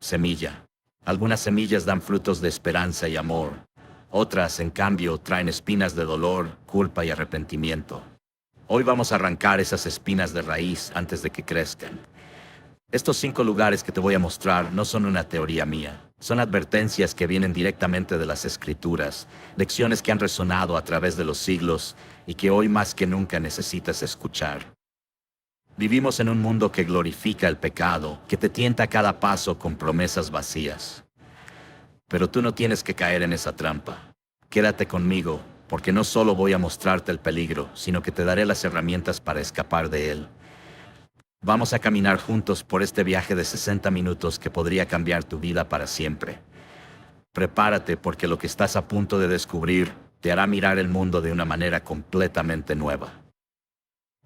semilla. Algunas semillas dan frutos de esperanza y amor. Otras, en cambio, traen espinas de dolor, culpa y arrepentimiento. Hoy vamos a arrancar esas espinas de raíz antes de que crezcan. Estos 5 lugares que te voy a mostrar no son una teoría mía. Son advertencias que vienen directamente de las Escrituras, lecciones que han resonado a través de los siglos y que hoy más que nunca necesitas escuchar. Vivimos en un mundo que glorifica el pecado, que te tienta a cada paso con promesas vacías. Pero tú no tienes que caer en esa trampa. Quédate conmigo, porque no solo voy a mostrarte el peligro, sino que te daré las herramientas para escapar de él. Vamos a caminar juntos por este viaje de 60 minutos que podría cambiar tu vida para siempre. Prepárate porque lo que estás a punto de descubrir te hará mirar el mundo de una manera completamente nueva.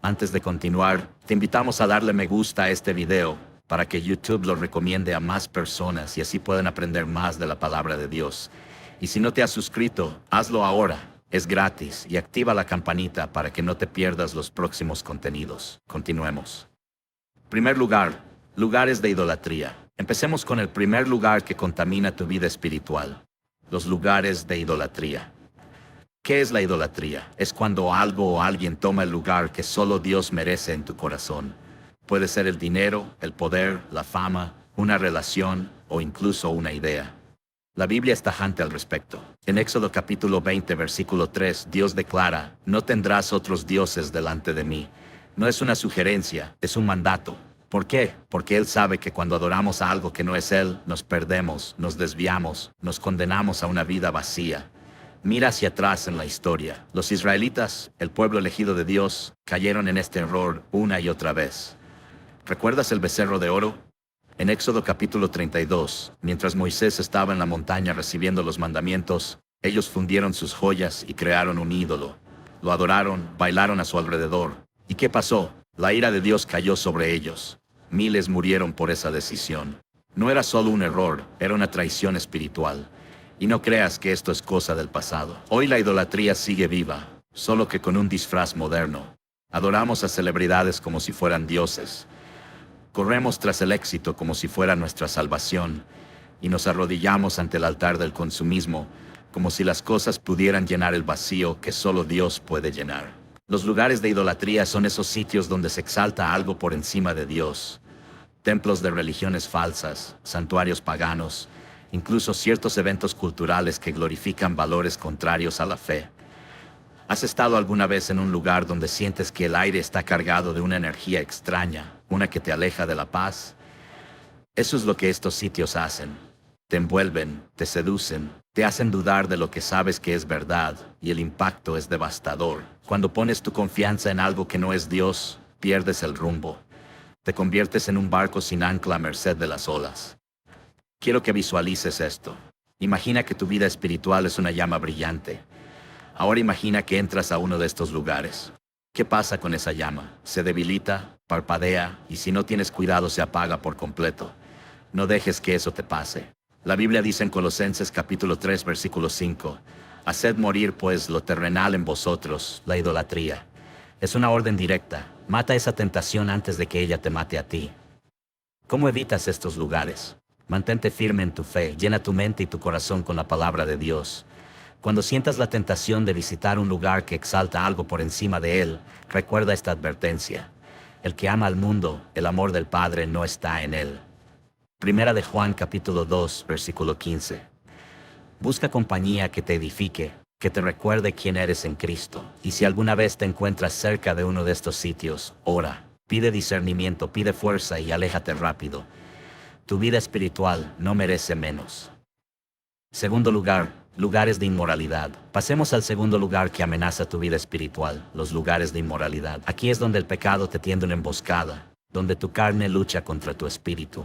Antes de continuar, te invitamos a darle me gusta a este video para que YouTube lo recomiende a más personas y así puedan aprender más de la palabra de Dios. Y si no te has suscrito, hazlo ahora. Es gratis y activa la campanita para que no te pierdas los próximos contenidos. Continuemos. Primer lugar, lugares de idolatría. Empecemos con el primer lugar que contamina tu vida espiritual. Los lugares de idolatría. ¿Qué es la idolatría? Es cuando algo o alguien toma el lugar que solo Dios merece en tu corazón. Puede ser el dinero, el poder, la fama, una relación o incluso una idea. La Biblia es tajante al respecto. En Éxodo capítulo 20, versículo 3, Dios declara: "No tendrás otros dioses delante de mí". No es una sugerencia, es un mandato. ¿Por qué? Porque Él sabe que cuando adoramos a algo que no es Él, nos perdemos, nos desviamos, nos condenamos a una vida vacía. Mira hacia atrás en la historia. Los israelitas, el pueblo elegido de Dios, cayeron en este error una y otra vez. ¿Recuerdas el becerro de oro? En Éxodo capítulo 32, mientras Moisés estaba en la montaña recibiendo los mandamientos, ellos fundieron sus joyas y crearon un ídolo. Lo adoraron, bailaron a su alrededor. ¿Y qué pasó? La ira de Dios cayó sobre ellos. Miles murieron por esa decisión. No era solo un error, era una traición espiritual. Y no creas que esto es cosa del pasado. Hoy la idolatría sigue viva, solo que con un disfraz moderno. Adoramos a celebridades como si fueran dioses. Corremos tras el éxito como si fuera nuestra salvación. Y nos arrodillamos ante el altar del consumismo, como si las cosas pudieran llenar el vacío que solo Dios puede llenar. Los lugares de idolatría son esos sitios donde se exalta algo por encima de Dios. Templos de religiones falsas, santuarios paganos, incluso ciertos eventos culturales que glorifican valores contrarios a la fe. ¿Has estado alguna vez en un lugar donde sientes que el aire está cargado de una energía extraña, una que te aleja de la paz? Eso es lo que estos sitios hacen. Te envuelven, te seducen, te hacen dudar de lo que sabes que es verdad, y el impacto es devastador. Cuando pones tu confianza en algo que no es Dios, pierdes el rumbo. Te conviertes en un barco sin ancla a merced de las olas. Quiero que visualices esto. Imagina que tu vida espiritual es una llama brillante. Ahora imagina que entras a uno de estos lugares. ¿Qué pasa con esa llama? Se debilita, parpadea, y si no tienes cuidado se apaga por completo. No dejes que eso te pase. La Biblia dice en Colosenses capítulo 3, versículo 5, «Haced morir pues lo terrenal en vosotros, la idolatría». Es una orden directa. Mata esa tentación antes de que ella te mate a ti. ¿Cómo evitas estos lugares? Mantente firme en tu fe, llena tu mente y tu corazón con la palabra de Dios. Cuando sientas la tentación de visitar un lugar que exalta algo por encima de él, recuerda esta advertencia. El que ama al mundo, el amor del Padre no está en él. Primera de Juan capítulo 2, versículo 15. Busca compañía que te edifique, que te recuerde quién eres en Cristo. Y si alguna vez te encuentras cerca de uno de estos sitios, ora, pide discernimiento, pide fuerza y aléjate rápido. Tu vida espiritual no merece menos. Segundo lugar, lugares de inmoralidad. Pasemos al segundo lugar que amenaza tu vida espiritual, los lugares de inmoralidad. Aquí es donde el pecado te tiende una emboscada, donde tu carne lucha contra tu espíritu.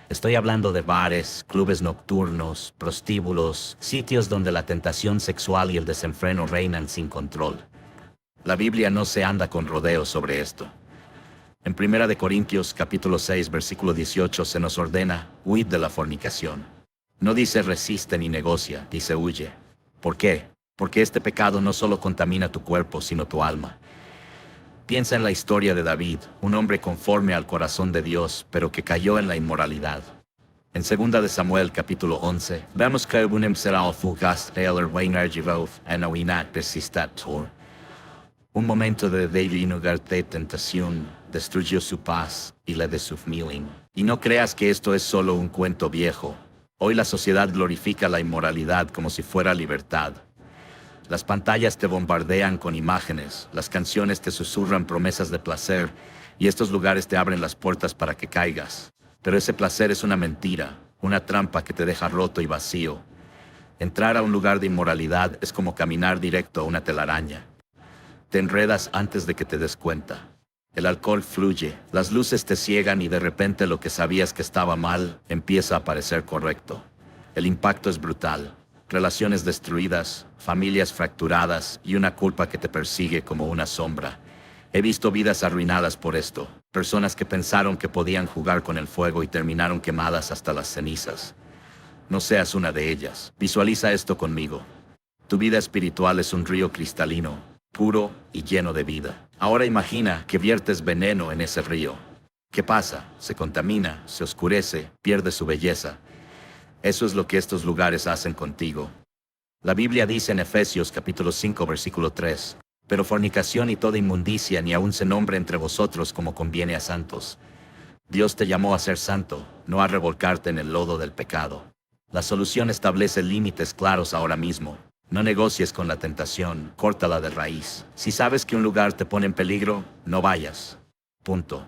Estoy hablando de bares, clubes nocturnos, prostíbulos, sitios donde la tentación sexual y el desenfreno reinan sin control. La Biblia no se anda con rodeos sobre esto. En 1 Corintios capítulo 6, versículo 18 se nos ordena, huid de la fornicación. No dice resiste ni negocia, dice huye. ¿Por qué? Porque este pecado no solo contamina tu cuerpo, sino tu alma. Piensa en la historia de David, un hombre conforme al corazón de Dios, pero que cayó en la inmoralidad. En 2 de Samuel capítulo 11, vemos que un será fugaz el Weinarjivov en Oinat persistator. Un momento de lugar de tentación destruyó su paz y la de su familia. Y no creas que esto es solo un cuento viejo. Hoy la sociedad glorifica la inmoralidad como si fuera libertad. Las pantallas te bombardean con imágenes, las canciones te susurran promesas de placer, y estos lugares te abren las puertas para que caigas. Pero ese placer es una mentira, una trampa que te deja roto y vacío. Entrar a un lugar de inmoralidad es como caminar directo a una telaraña. Te enredas antes de que te des cuenta. El alcohol fluye, las luces te ciegan y de repente lo que sabías que estaba mal empieza a parecer correcto. El impacto es brutal. Relaciones destruidas, familias fracturadas y una culpa que te persigue como una sombra. He visto vidas arruinadas por esto, personas que pensaron que podían jugar con el fuego y terminaron quemadas hasta las cenizas. No seas una de ellas. Visualiza esto conmigo. Tu vida espiritual es un río cristalino, puro y lleno de vida. Ahora imagina que viertes veneno en ese río. ¿Qué pasa? Se contamina, se oscurece, pierde su belleza. Eso es lo que estos lugares hacen contigo. La Biblia dice en Efesios capítulo 5 versículo 3, pero fornicación y toda inmundicia ni aun se nombre entre vosotros como conviene a santos. Dios te llamó a ser santo, no a revolcarte en el lodo del pecado. La solución establece límites claros ahora mismo. No negocies con la tentación, córtala de raíz. Si sabes que un lugar te pone en peligro, no vayas. Punto.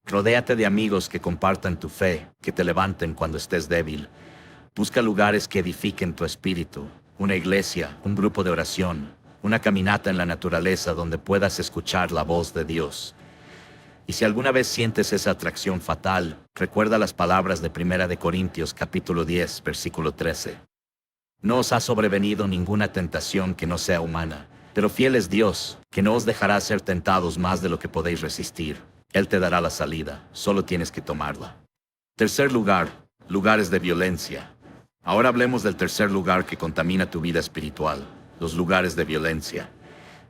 Rodéate de amigos que compartan tu fe, que te levanten cuando estés débil. Busca lugares que edifiquen tu espíritu, una iglesia, un grupo de oración, una caminata en la naturaleza donde puedas escuchar la voz de Dios. Y si alguna vez sientes esa atracción fatal, recuerda las palabras de 1 de Corintios capítulo 10, versículo 13. No os ha sobrevenido ninguna tentación que no sea humana, pero fiel es Dios, que no os dejará ser tentados más de lo que podéis resistir. Él te dará la salida, solo tienes que tomarla. Tercer lugar, lugares de violencia. Ahora hablemos del tercer lugar que contamina tu vida espiritual, los lugares de violencia.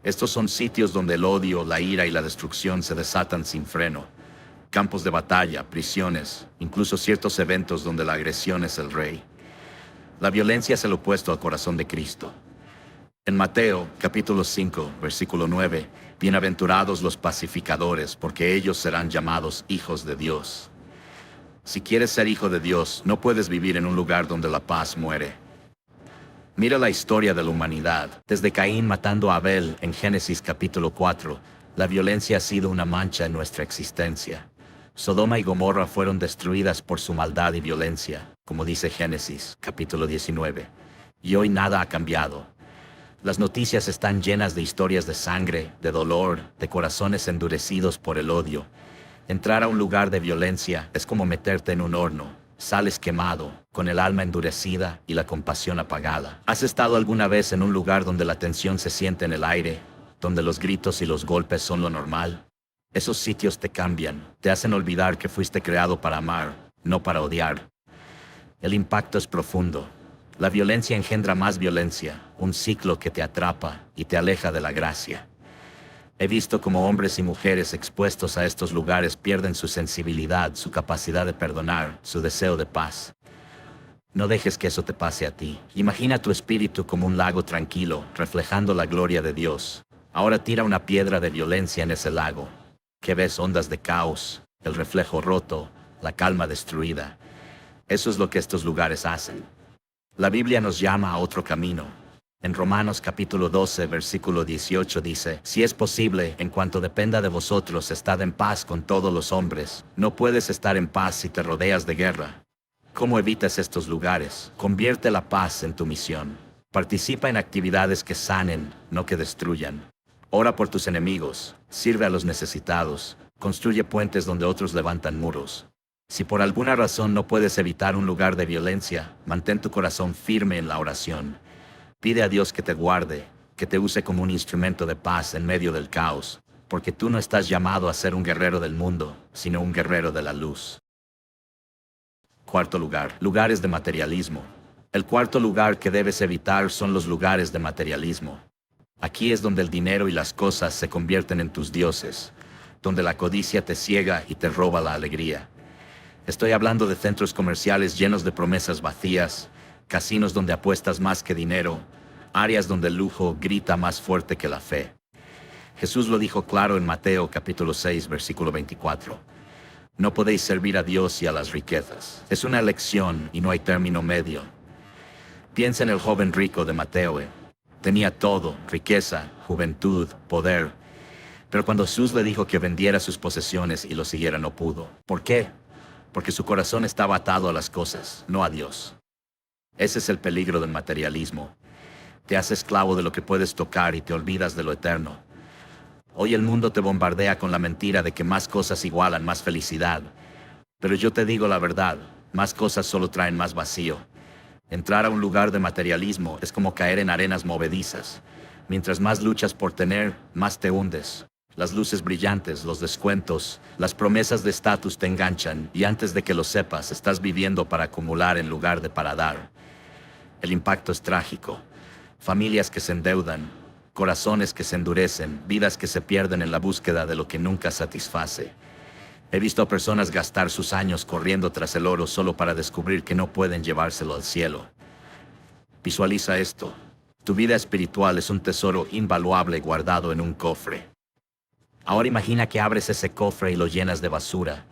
Estos son sitios donde el odio, la ira y la destrucción se desatan sin freno. Campos de batalla, prisiones, incluso ciertos eventos donde la agresión es el rey. La violencia es el opuesto al corazón de Cristo. En Mateo, capítulo 5, versículo 9, bienaventurados los pacificadores, porque ellos serán llamados hijos de Dios. Si quieres ser hijo de Dios, no puedes vivir en un lugar donde la paz muere. Mira la historia de la humanidad. Desde Caín matando a Abel en Génesis capítulo 4, la violencia ha sido una mancha en nuestra existencia. Sodoma y Gomorra fueron destruidas por su maldad y violencia, como dice Génesis capítulo 19. Y hoy nada ha cambiado. Las noticias están llenas de historias de sangre, de dolor, de corazones endurecidos por el odio. Entrar a un lugar de violencia es como meterte en un horno. Sales quemado, con el alma endurecida y la compasión apagada. ¿Has estado alguna vez en un lugar donde la tensión se siente en el aire, donde los gritos y los golpes son lo normal? Esos sitios te cambian, te hacen olvidar que fuiste creado para amar, no para odiar. El impacto es profundo. La violencia engendra más violencia, un ciclo que te atrapa y te aleja de la gracia. He visto cómo hombres y mujeres expuestos a estos lugares pierden su sensibilidad, su capacidad de perdonar, su deseo de paz. No dejes que eso te pase a ti. Imagina tu espíritu como un lago tranquilo, reflejando la gloria de Dios. Ahora tira una piedra de violencia en ese lago. ¿Qué ves? Ondas de caos, el reflejo roto, la calma destruida. Eso es lo que estos lugares hacen. La Biblia nos llama a otro camino. En Romanos capítulo 12, versículo 18 dice, si es posible, en cuanto dependa de vosotros, estad en paz con todos los hombres. No puedes estar en paz si te rodeas de guerra. ¿Cómo evitas estos lugares? Convierte la paz en tu misión. Participa en actividades que sanen, no que destruyan. Ora por tus enemigos, sirve a los necesitados, construye puentes donde otros levantan muros. Si por alguna razón no puedes evitar un lugar de violencia, mantén tu corazón firme en la oración. Pide a Dios que te guarde, que te use como un instrumento de paz en medio del caos, porque tú no estás llamado a ser un guerrero del mundo, sino un guerrero de la luz. Cuarto lugar, lugares de materialismo. El cuarto lugar que debes evitar son los lugares de materialismo. Aquí es donde el dinero y las cosas se convierten en tus dioses, donde la codicia te ciega y te roba la alegría. Estoy hablando de centros comerciales llenos de promesas vacías, casinos donde apuestas más que dinero, áreas donde el lujo grita más fuerte que la fe. Jesús lo dijo claro en Mateo capítulo 6, versículo 24. No podéis servir a Dios y a las riquezas. Es una elección y no hay término medio. Piensa en el joven rico de Mateo. Tenía todo, riqueza, juventud, poder. Pero cuando Jesús le dijo que vendiera sus posesiones y lo siguiera, no pudo. ¿Por qué? Porque su corazón estaba atado a las cosas, no a Dios. Ese es el peligro del materialismo. Te haces esclavo de lo que puedes tocar y te olvidas de lo eterno. Hoy el mundo te bombardea con la mentira de que más cosas igualan más felicidad. Pero yo te digo la verdad, más cosas solo traen más vacío. Entrar a un lugar de materialismo es como caer en arenas movedizas. Mientras más luchas por tener, más te hundes. Las luces brillantes, los descuentos, las promesas de estatus te enganchan y antes de que lo sepas, estás viviendo para acumular en lugar de para dar. El impacto es trágico. Familias que se endeudan, corazones que se endurecen, vidas que se pierden en la búsqueda de lo que nunca satisface. He visto a personas gastar sus años corriendo tras el oro solo para descubrir que no pueden llevárselo al cielo. Visualiza esto. Tu vida espiritual es un tesoro invaluable guardado en un cofre. Ahora imagina que abres ese cofre y lo llenas de basura,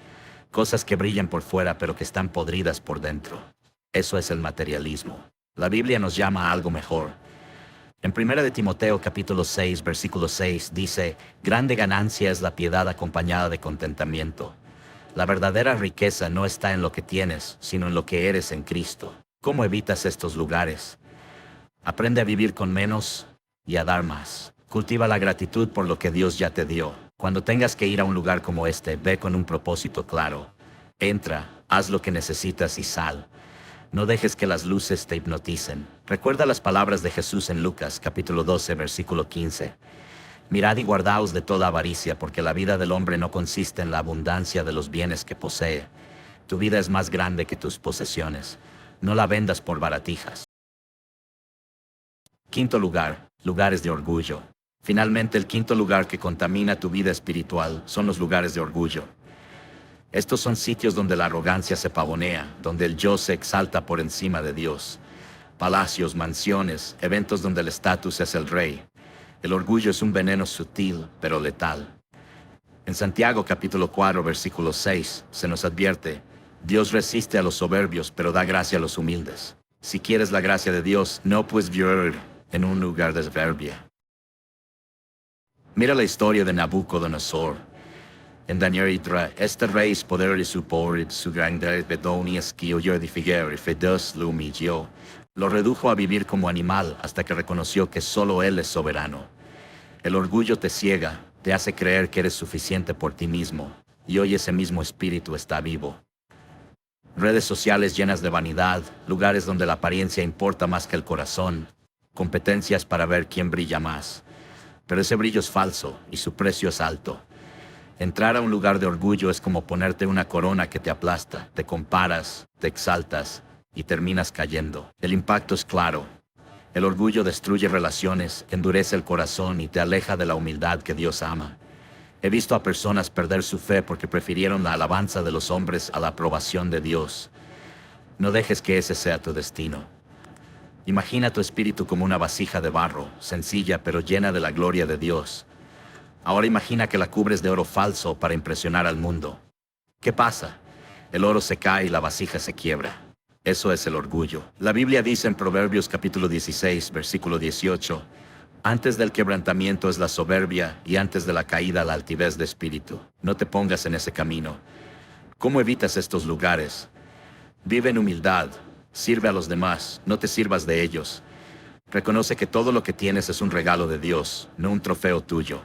cosas que brillan por fuera pero que están podridas por dentro. Eso es el materialismo. La Biblia nos llama a algo mejor. En 1 de Timoteo capítulo 6, versículo 6 dice, grande ganancia es la piedad acompañada de contentamiento. La verdadera riqueza no está en lo que tienes, sino en lo que eres en Cristo. ¿Cómo evitas estos lugares? Aprende a vivir con menos y a dar más. Cultiva la gratitud por lo que Dios ya te dio. Cuando tengas que ir a un lugar como este, ve con un propósito claro. Entra, haz lo que necesitas y sal. No dejes que las luces te hipnoticen. Recuerda las palabras de Jesús en Lucas, capítulo 12, versículo 15. Mirad y guardaos de toda avaricia, porque la vida del hombre no consiste en la abundancia de los bienes que posee. Tu vida es más grande que tus posesiones. No la vendas por baratijas. Quinto lugar, lugares de orgullo. Finalmente, el quinto lugar que contamina tu vida espiritual son los lugares de orgullo. Estos son sitios donde la arrogancia se pavonea, donde el yo se exalta por encima de Dios. Palacios, mansiones, eventos donde el estatus es el rey. El orgullo es un veneno sutil, pero letal. En Santiago capítulo 4, versículo 6, se nos advierte, Dios resiste a los soberbios, pero da gracia a los humildes. Si quieres la gracia de Dios, no puedes vivir en un lugar de soberbia. Mira la historia de Nabucodonosor. En Daniel, este rey es poder y su poder, su grandeza, bedonias que oyó edificar y Dios lo humilló. Lo redujo a vivir como animal hasta que reconoció que solo Él es soberano. El orgullo te ciega, te hace creer que eres suficiente por ti mismo, y hoy ese mismo espíritu está vivo. Redes sociales llenas de vanidad, lugares donde la apariencia importa más que el corazón, competencias para ver quién brilla más. Pero ese brillo es falso y su precio es alto. Entrar a un lugar de orgullo es como ponerte una corona que te aplasta, te comparas, te exaltas y terminas cayendo. El impacto es claro. El orgullo destruye relaciones, endurece el corazón y te aleja de la humildad que Dios ama. He visto a personas perder su fe porque prefirieron la alabanza de los hombres a la aprobación de Dios. No dejes que ese sea tu destino. Imagina tu espíritu como una vasija de barro, sencilla pero llena de la gloria de Dios. Ahora imagina que la cubres de oro falso para impresionar al mundo. ¿Qué pasa? El oro se cae y la vasija se quiebra. Eso es el orgullo. La Biblia dice en Proverbios capítulo 16, versículo 18, antes del quebrantamiento es la soberbia y antes de la caída la altivez de espíritu. No te pongas en ese camino. ¿Cómo evitas estos lugares? Vive en humildad, sirve a los demás, no te sirvas de ellos. Reconoce que todo lo que tienes es un regalo de Dios, no un trofeo tuyo.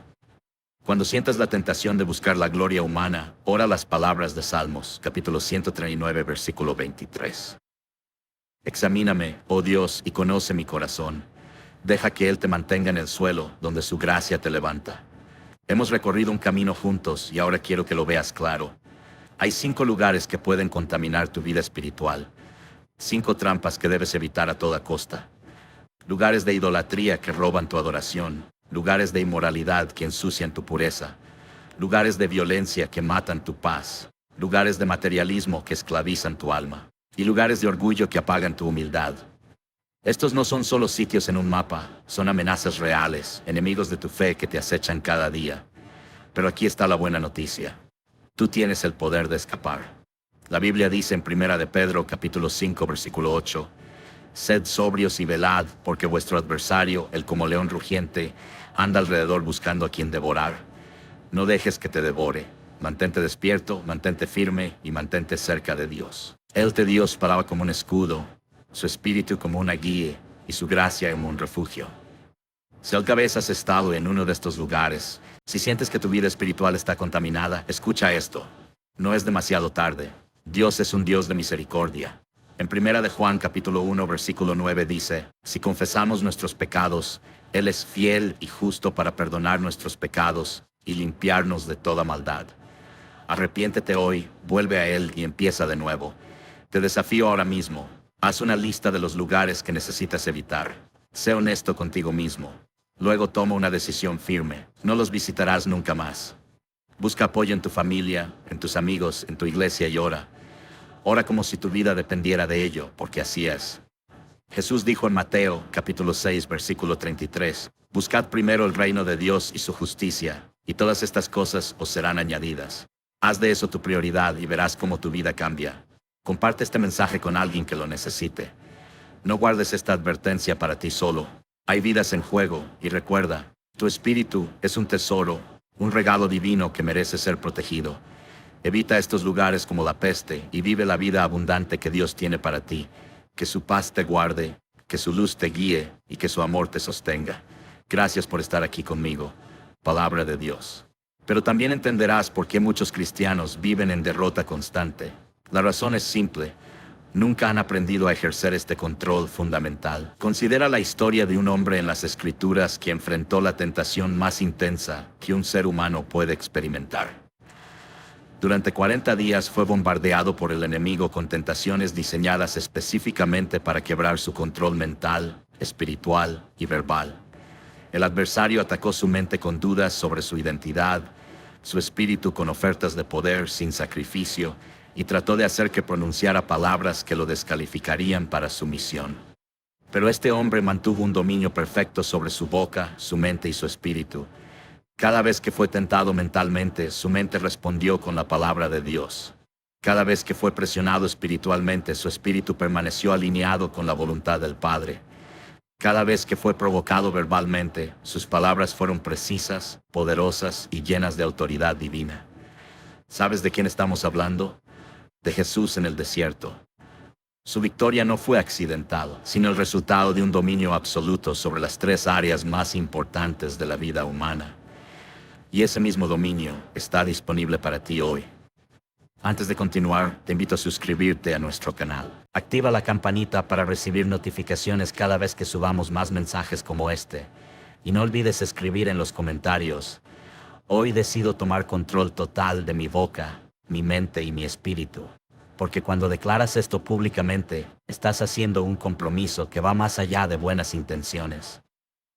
Cuando sientas la tentación de buscar la gloria humana, ora las palabras de Salmos, capítulo 139, versículo 23. Examíname, oh Dios, y conoce mi corazón. Deja que Él te mantenga en el suelo, donde su gracia te levanta. Hemos recorrido un camino juntos y ahora quiero que lo veas claro. Hay 5 lugares que pueden contaminar tu vida espiritual. 5 trampas que debes evitar a toda costa. Lugares de idolatría que roban tu adoración. Lugares de inmoralidad que ensucian tu pureza. Lugares de violencia que matan tu paz. lugares de materialismo que esclavizan tu alma, y lugares de orgullo que apagan tu humildad. Estos no son solo sitios en un mapa, son amenazas reales, enemigos de tu fe que te acechan cada día. Pero aquí está la buena noticia. Tú tienes el poder de escapar. La Biblia dice en 1 de Pedro, capítulo 5, versículo 8, «Sed sobrios y velad, porque vuestro adversario, el como león rugiente, anda alrededor buscando a quien devorar. No dejes que te devore. Mantente despierto, mantente firme y mantente cerca de Dios. Él te dio su palabra como un escudo, su espíritu como una guía y su gracia como un refugio». Si alguna vez has estado en uno de estos lugares, si sientes que tu vida espiritual está contaminada, escucha esto. No es demasiado tarde. Dios es un Dios de misericordia. En 1 de Juan capítulo 1 versículo 9 dice, «Si confesamos nuestros pecados, Él es fiel y justo para perdonar nuestros pecados y limpiarnos de toda maldad». Arrepiéntete hoy, vuelve a Él y empieza de nuevo. Te desafío ahora mismo. Haz una lista de los lugares que necesitas evitar. Sé honesto contigo mismo. Luego toma una decisión firme. No los visitarás nunca más. Busca apoyo en tu familia, en tus amigos, en tu iglesia y ora. Ora como si tu vida dependiera de ello, porque así es. Jesús dijo en Mateo, capítulo 6, versículo 33, «Buscad primero el reino de Dios y su justicia, y todas estas cosas os serán añadidas». Haz de eso tu prioridad y verás cómo tu vida cambia. Comparte este mensaje con alguien que lo necesite. No guardes esta advertencia para ti solo. Hay vidas en juego, y recuerda, tu espíritu es un tesoro, un regalo divino que merece ser protegido. Evita estos lugares como la peste y vive la vida abundante que Dios tiene para ti. Que su paz te guarde, que su luz te guíe y que su amor te sostenga. Gracias por estar aquí conmigo. Palabra de Dios. Pero también entenderás por qué muchos cristianos viven en derrota constante. La razón es simple. Nunca han aprendido a ejercer este control fundamental. Considera la historia de un hombre en las Escrituras que enfrentó la tentación más intensa que un ser humano puede experimentar. Durante 40 días fue bombardeado por el enemigo con tentaciones diseñadas específicamente para quebrar su control mental, espiritual y verbal. El adversario atacó su mente con dudas sobre su identidad, su espíritu con ofertas de poder sin sacrificio, y trató de hacer que pronunciara palabras que lo descalificarían para su misión. Pero este hombre mantuvo un dominio perfecto sobre su boca, su mente y su espíritu. Cada vez que fue tentado mentalmente, su mente respondió con la palabra de Dios. Cada vez que fue presionado espiritualmente, su espíritu permaneció alineado con la voluntad del Padre. Cada vez que fue provocado verbalmente, sus palabras fueron precisas, poderosas y llenas de autoridad divina. ¿Sabes de quién estamos hablando? De Jesús en el desierto. Su victoria no fue accidental, sino el resultado de un dominio absoluto sobre las 3 áreas más importantes de la vida humana. Y ese mismo dominio está disponible para ti hoy. Antes de continuar, te invito a suscribirte a nuestro canal. Activa la campanita para recibir notificaciones cada vez que subamos más mensajes como este. Y no olvides escribir en los comentarios: «Hoy decido tomar control total de mi boca, mi mente y mi espíritu». Porque cuando declaras esto públicamente, estás haciendo un compromiso que va más allá de buenas intenciones.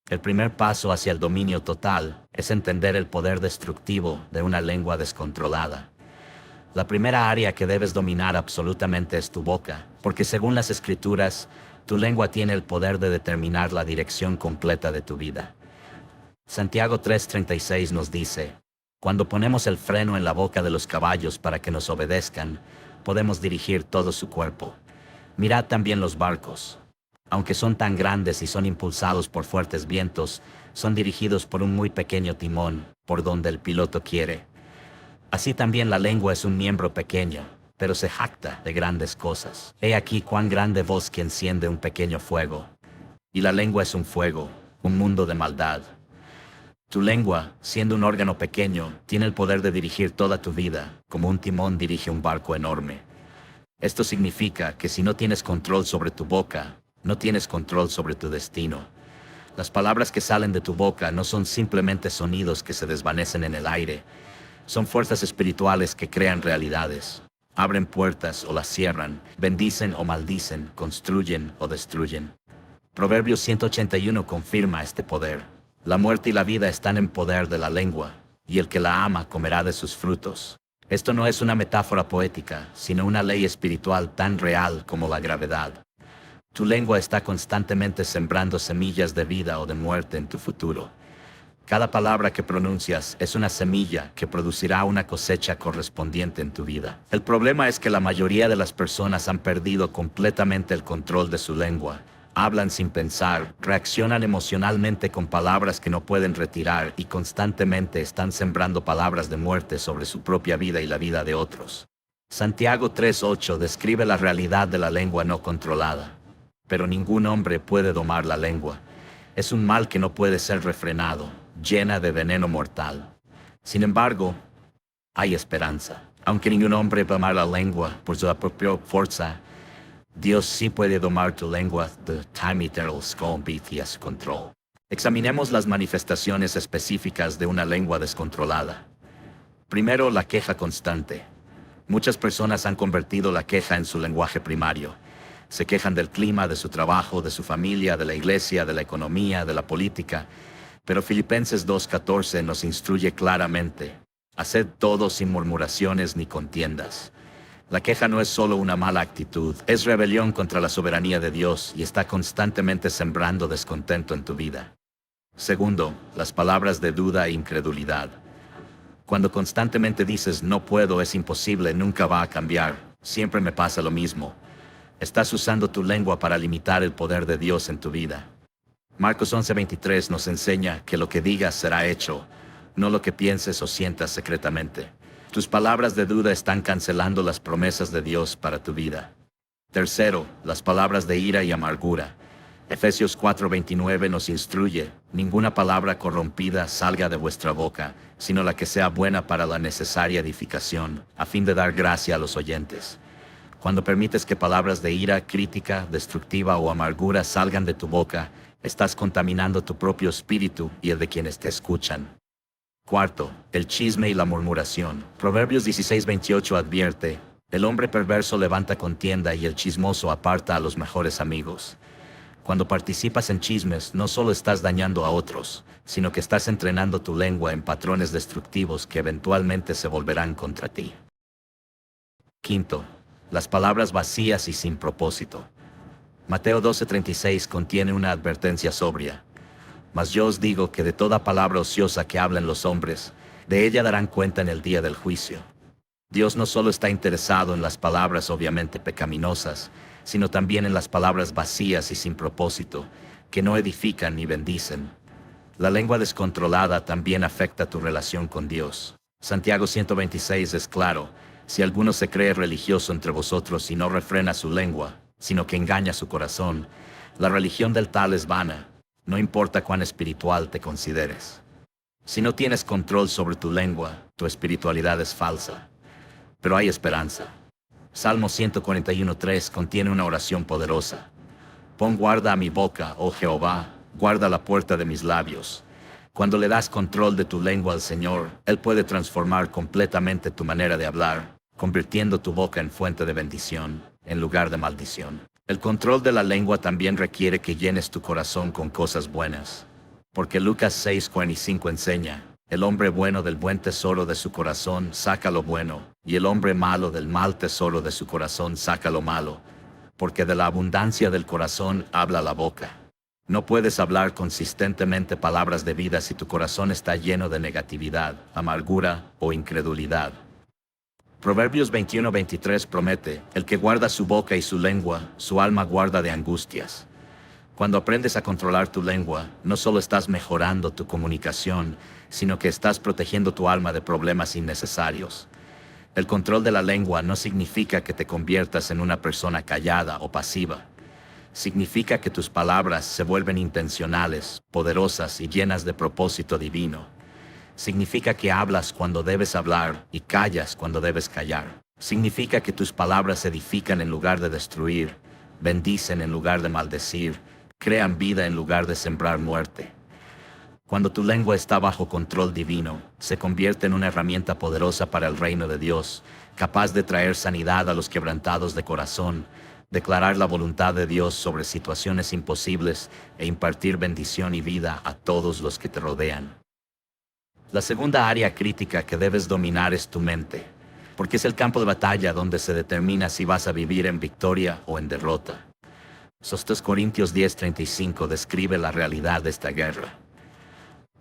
El primer paso hacia el dominio total es entender el poder destructivo de una lengua descontrolada. La primera área que debes dominar absolutamente es tu boca, porque según las Escrituras, tu lengua tiene el poder de determinar la dirección completa de tu vida. Santiago 3:36 nos dice: «Cuando ponemos el freno en la boca de los caballos para que nos obedezcan, podemos dirigir todo su cuerpo. Mirad también los barcos. Aunque son tan grandes y son impulsados por fuertes vientos, son dirigidos por un muy pequeño timón, por donde el piloto quiere. Así también la lengua es un miembro pequeño, pero se jacta de grandes cosas. He aquí cuán grande voz que enciende un pequeño fuego. Y la lengua es un fuego, un mundo de maldad». Tu lengua, siendo un órgano pequeño, tiene el poder de dirigir toda tu vida, como un timón dirige un barco enorme. Esto significa que si no tienes control sobre tu boca, no tienes control sobre tu destino. Las palabras que salen de tu boca no son simplemente sonidos que se desvanecen en el aire. Son fuerzas espirituales que crean realidades. Abren puertas o las cierran, bendicen o maldicen, construyen o destruyen. Proverbios 181 confirma este poder. La muerte y la vida están en poder de la lengua, y el que la ama comerá de sus frutos. Esto no es una metáfora poética, sino una ley espiritual tan real como la gravedad. Tu lengua está constantemente sembrando semillas de vida o de muerte en tu futuro. Cada palabra que pronuncias es una semilla que producirá una cosecha correspondiente en tu vida. El problema es que la mayoría de las personas han perdido completamente el control de su lengua. Hablan sin pensar, reaccionan emocionalmente con palabras que no pueden retirar y constantemente están sembrando palabras de muerte sobre su propia vida y la vida de otros. Santiago 3:8 describe la realidad de la lengua no controlada. Pero ningún hombre puede domar la lengua. Es un mal que no puede ser refrenado, llena de veneno mortal. Sin embargo, hay esperanza. Aunque ningún hombre domar la lengua por su propia fuerza, Dios sí puede domar tu lengua. The time eternal con su control. Examinemos las manifestaciones específicas de una lengua descontrolada. Primero, la queja constante. Muchas personas han convertido la queja en su lenguaje primario. Se quejan del clima, de su trabajo, de su familia, de la iglesia, de la economía, de la política. Pero Filipenses 2:14 nos instruye claramente: haced todo sin murmuraciones ni contiendas. La queja no es solo una mala actitud, es rebelión contra la soberanía de Dios y está constantemente sembrando descontento en tu vida. Segundo, las palabras de duda e incredulidad. Cuando constantemente dices no puedo, es imposible, nunca va a cambiar, siempre me pasa lo mismo, estás usando tu lengua para limitar el poder de Dios en tu vida. Marcos 11:23 nos enseña que lo que digas será hecho, no lo que pienses o sientas secretamente. Tus palabras de duda están cancelando las promesas de Dios para tu vida. Tercero, las palabras de ira y amargura. Efesios 4:29 nos instruye: ninguna palabra corrompida salga de vuestra boca, sino la que sea buena para la necesaria edificación, a fin de dar gracia a los oyentes. Cuando permites que palabras de ira, crítica, destructiva o amargura salgan de tu boca, estás contaminando tu propio espíritu y el de quienes te escuchan. Cuarto, el chisme y la murmuración. Proverbios 16:28 advierte: el hombre perverso levanta contienda y el chismoso aparta a los mejores amigos. Cuando participas en chismes, no solo estás dañando a otros, sino que estás entrenando tu lengua en patrones destructivos que eventualmente se volverán contra ti. Quinto, las palabras vacías y sin propósito. Mateo 12:36 contiene una advertencia sobria: mas yo os digo que de toda palabra ociosa que hablen los hombres, de ella darán cuenta en el día del juicio. Dios no solo está interesado en las palabras obviamente pecaminosas, sino también en las palabras vacías y sin propósito, que no edifican ni bendicen. La lengua descontrolada también afecta tu relación con Dios. Santiago 1:26 es claro: si alguno se cree religioso entre vosotros y no refrena su lengua, sino que engaña su corazón, la religión del tal es vana. No importa cuán espiritual te consideres. Si no tienes control sobre tu lengua, tu espiritualidad es falsa. Pero hay esperanza. Salmo 141:3 contiene una oración poderosa: pon guarda a mi boca, oh Jehová, guarda la puerta de mis labios. Cuando le das control de tu lengua al Señor, Él puede transformar completamente tu manera de hablar, convirtiendo tu boca en fuente de bendición, en lugar de maldición. El control de la lengua también requiere que llenes tu corazón con cosas buenas. Porque Lucas 6:45 enseña: el hombre bueno del buen tesoro de su corazón saca lo bueno, y el hombre malo del mal tesoro de su corazón saca lo malo. Porque de la abundancia del corazón habla la boca. No puedes hablar consistentemente palabras de vida si tu corazón está lleno de negatividad, amargura o incredulidad. Proverbios 21:23 promete: el que guarda su boca y su lengua, su alma guarda de angustias. Cuando aprendes a controlar tu lengua, no solo estás mejorando tu comunicación, sino que estás protegiendo tu alma de problemas innecesarios. El control de la lengua no significa que te conviertas en una persona callada o pasiva. Significa que tus palabras se vuelven intencionales, poderosas y llenas de propósito divino. Significa que hablas cuando debes hablar y callas cuando debes callar. Significa que tus palabras edifican en lugar de destruir, bendicen en lugar de maldecir, crean vida en lugar de sembrar muerte. Cuando tu lengua está bajo control divino, se convierte en una herramienta poderosa para el reino de Dios, capaz de traer sanidad a los quebrantados de corazón, declarar la voluntad de Dios sobre situaciones imposibles e impartir bendición y vida a todos los que te rodean. La segunda área crítica que debes dominar es tu mente. porque es el campo de batalla donde se determina si vas a vivir en victoria o en derrota. 2 Corintios 10:35 describe la realidad de esta guerra.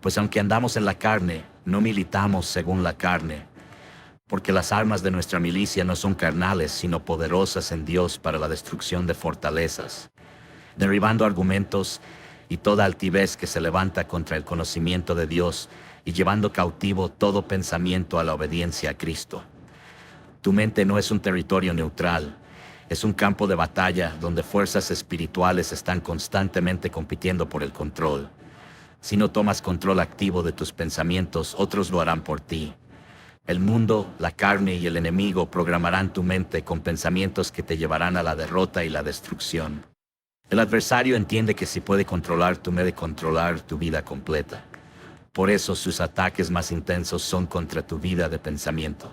Pues aunque andamos en la carne, no militamos según la carne, porque las armas de nuestra milicia no son carnales, sino poderosas en Dios para la destrucción de fortalezas, derribando argumentos y toda altivez que se levanta contra el conocimiento de Dios y llevando cautivo todo pensamiento a la obediencia a Cristo. Tu mente no es un territorio neutral, es un campo de batalla donde fuerzas espirituales están constantemente compitiendo por el control. Si no tomas control activo de tus pensamientos, otros lo harán por ti. El mundo, la carne y el enemigo programarán tu mente con pensamientos que te llevarán a la derrota y la destrucción. El adversario entiende que si puede controlar tu mente, controlar tu vida completa. Por eso sus ataques más intensos son contra tu vida de pensamiento.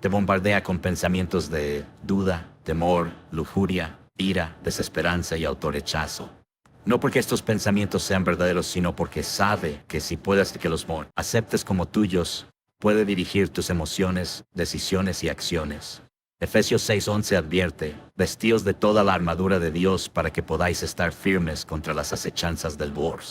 Te bombardea con pensamientos de duda, temor, lujuria, ira, desesperanza y autorrechazo. No porque estos pensamientos sean verdaderos, sino porque sabe que si puedes que los aceptes como tuyos, puede dirigir tus emociones, decisiones y acciones. Efesios 6:11 advierte: vestíos de toda la armadura de Dios para que podáis estar firmes contra las acechanzas del diablo.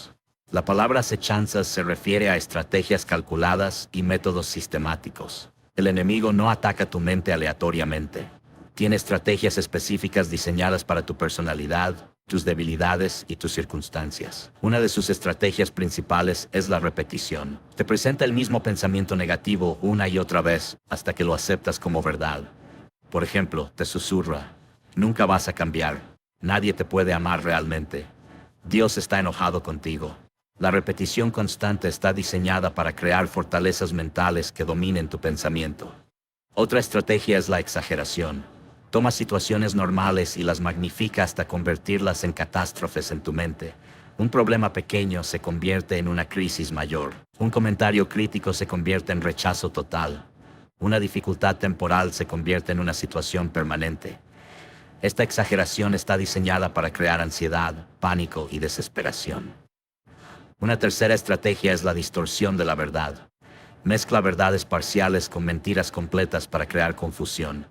La palabra acechanzas se refiere a estrategias calculadas y métodos sistemáticos. El enemigo no ataca tu mente aleatoriamente. Tiene estrategias específicas diseñadas para tu personalidad, tus debilidades y tus circunstancias. Una de sus estrategias principales es la repetición. Te presenta el mismo pensamiento negativo una y otra vez hasta que lo aceptas como verdad. Por ejemplo, te susurra: nunca vas a cambiar. Nadie te puede amar realmente. Dios está enojado contigo. La repetición constante está diseñada para crear fortalezas mentales que dominen tu pensamiento. Otra estrategia es la exageración. Toma situaciones normales y las magnifica hasta convertirlas en catástrofes en tu mente. Un problema pequeño se convierte en una crisis mayor. Un comentario crítico se convierte en rechazo total. Una dificultad temporal se convierte en una situación permanente. Esta exageración está diseñada para crear ansiedad, pánico y desesperación. Una tercera estrategia es la distorsión de la verdad. Mezcla verdades parciales con mentiras completas para crear confusión.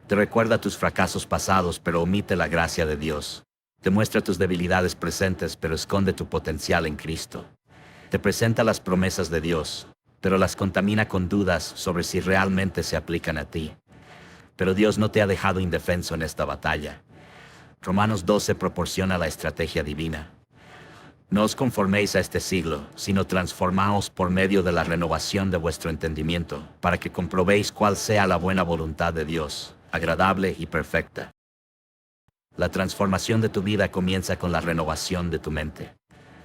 Te recuerda tus fracasos pasados, pero omite la gracia de Dios. Te muestra tus debilidades presentes, pero esconde tu potencial en Cristo. Te presenta las promesas de Dios, pero las contamina con dudas sobre si realmente se aplican a ti. Pero Dios no te ha dejado indefenso en esta batalla. Romanos 12 proporciona la estrategia divina. No os conforméis a este siglo, sino transformaos por medio de la renovación de vuestro entendimiento, para que comprobéis cuál sea la buena voluntad de Dios, agradable y perfecta. La transformación de tu vida comienza con la renovación de tu mente.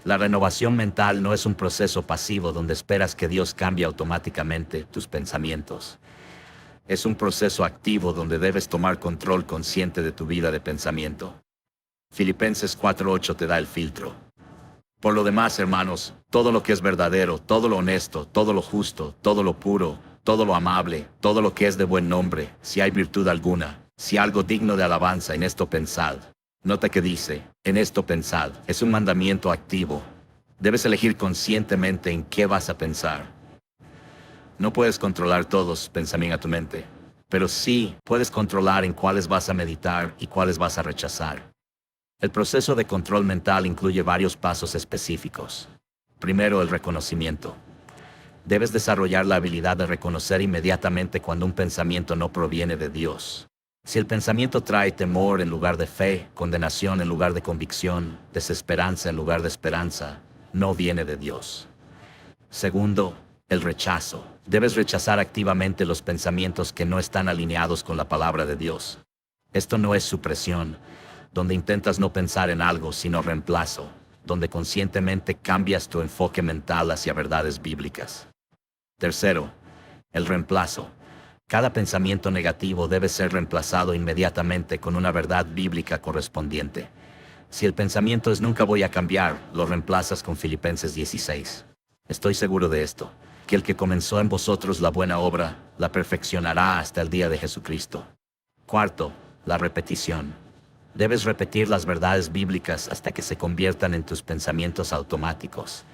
La renovación mental no es un proceso pasivo donde esperas que Dios cambie automáticamente tus pensamientos. Es un proceso activo donde debes tomar control consciente de tu vida de pensamiento. Filipenses 4:8 te da el filtro. Por lo demás, hermanos, todo lo que es verdadero, todo lo honesto, todo lo justo, todo lo puro, todo lo amable, todo lo que es de buen nombre, si hay virtud alguna, si algo digno de alabanza, en esto pensad. Nota que dice, en esto pensad. Es un mandamiento activo. Debes elegir conscientemente en qué vas a pensar. No puedes controlar todos pensamientos a tu mente, pero sí puedes controlar en cuáles vas a meditar y cuáles vas a rechazar. El proceso de control mental incluye varios pasos específicos. Primero, el reconocimiento. Debes desarrollar la habilidad de reconocer inmediatamente cuando un pensamiento no proviene de Dios. Si el pensamiento trae temor en lugar de fe, condenación en lugar de convicción, desesperanza en lugar de esperanza, no viene de Dios. Segundo, el rechazo. Debes rechazar activamente los pensamientos que no están alineados con la palabra de Dios. Esto no es supresión, donde intentas no pensar en algo, sino reemplazo, donde conscientemente cambias tu enfoque mental hacia verdades bíblicas. Tercero, el reemplazo. Cada pensamiento negativo debe ser reemplazado inmediatamente con una verdad bíblica correspondiente. Si el pensamiento es nunca voy a cambiar, lo reemplazas con Filipenses 16. Estoy seguro de esto, que el que comenzó en vosotros la buena obra, la perfeccionará hasta el día de Jesucristo. Cuarto, la repetición. Debes repetir las verdades bíblicas hasta que se conviertan en tus pensamientos automáticos.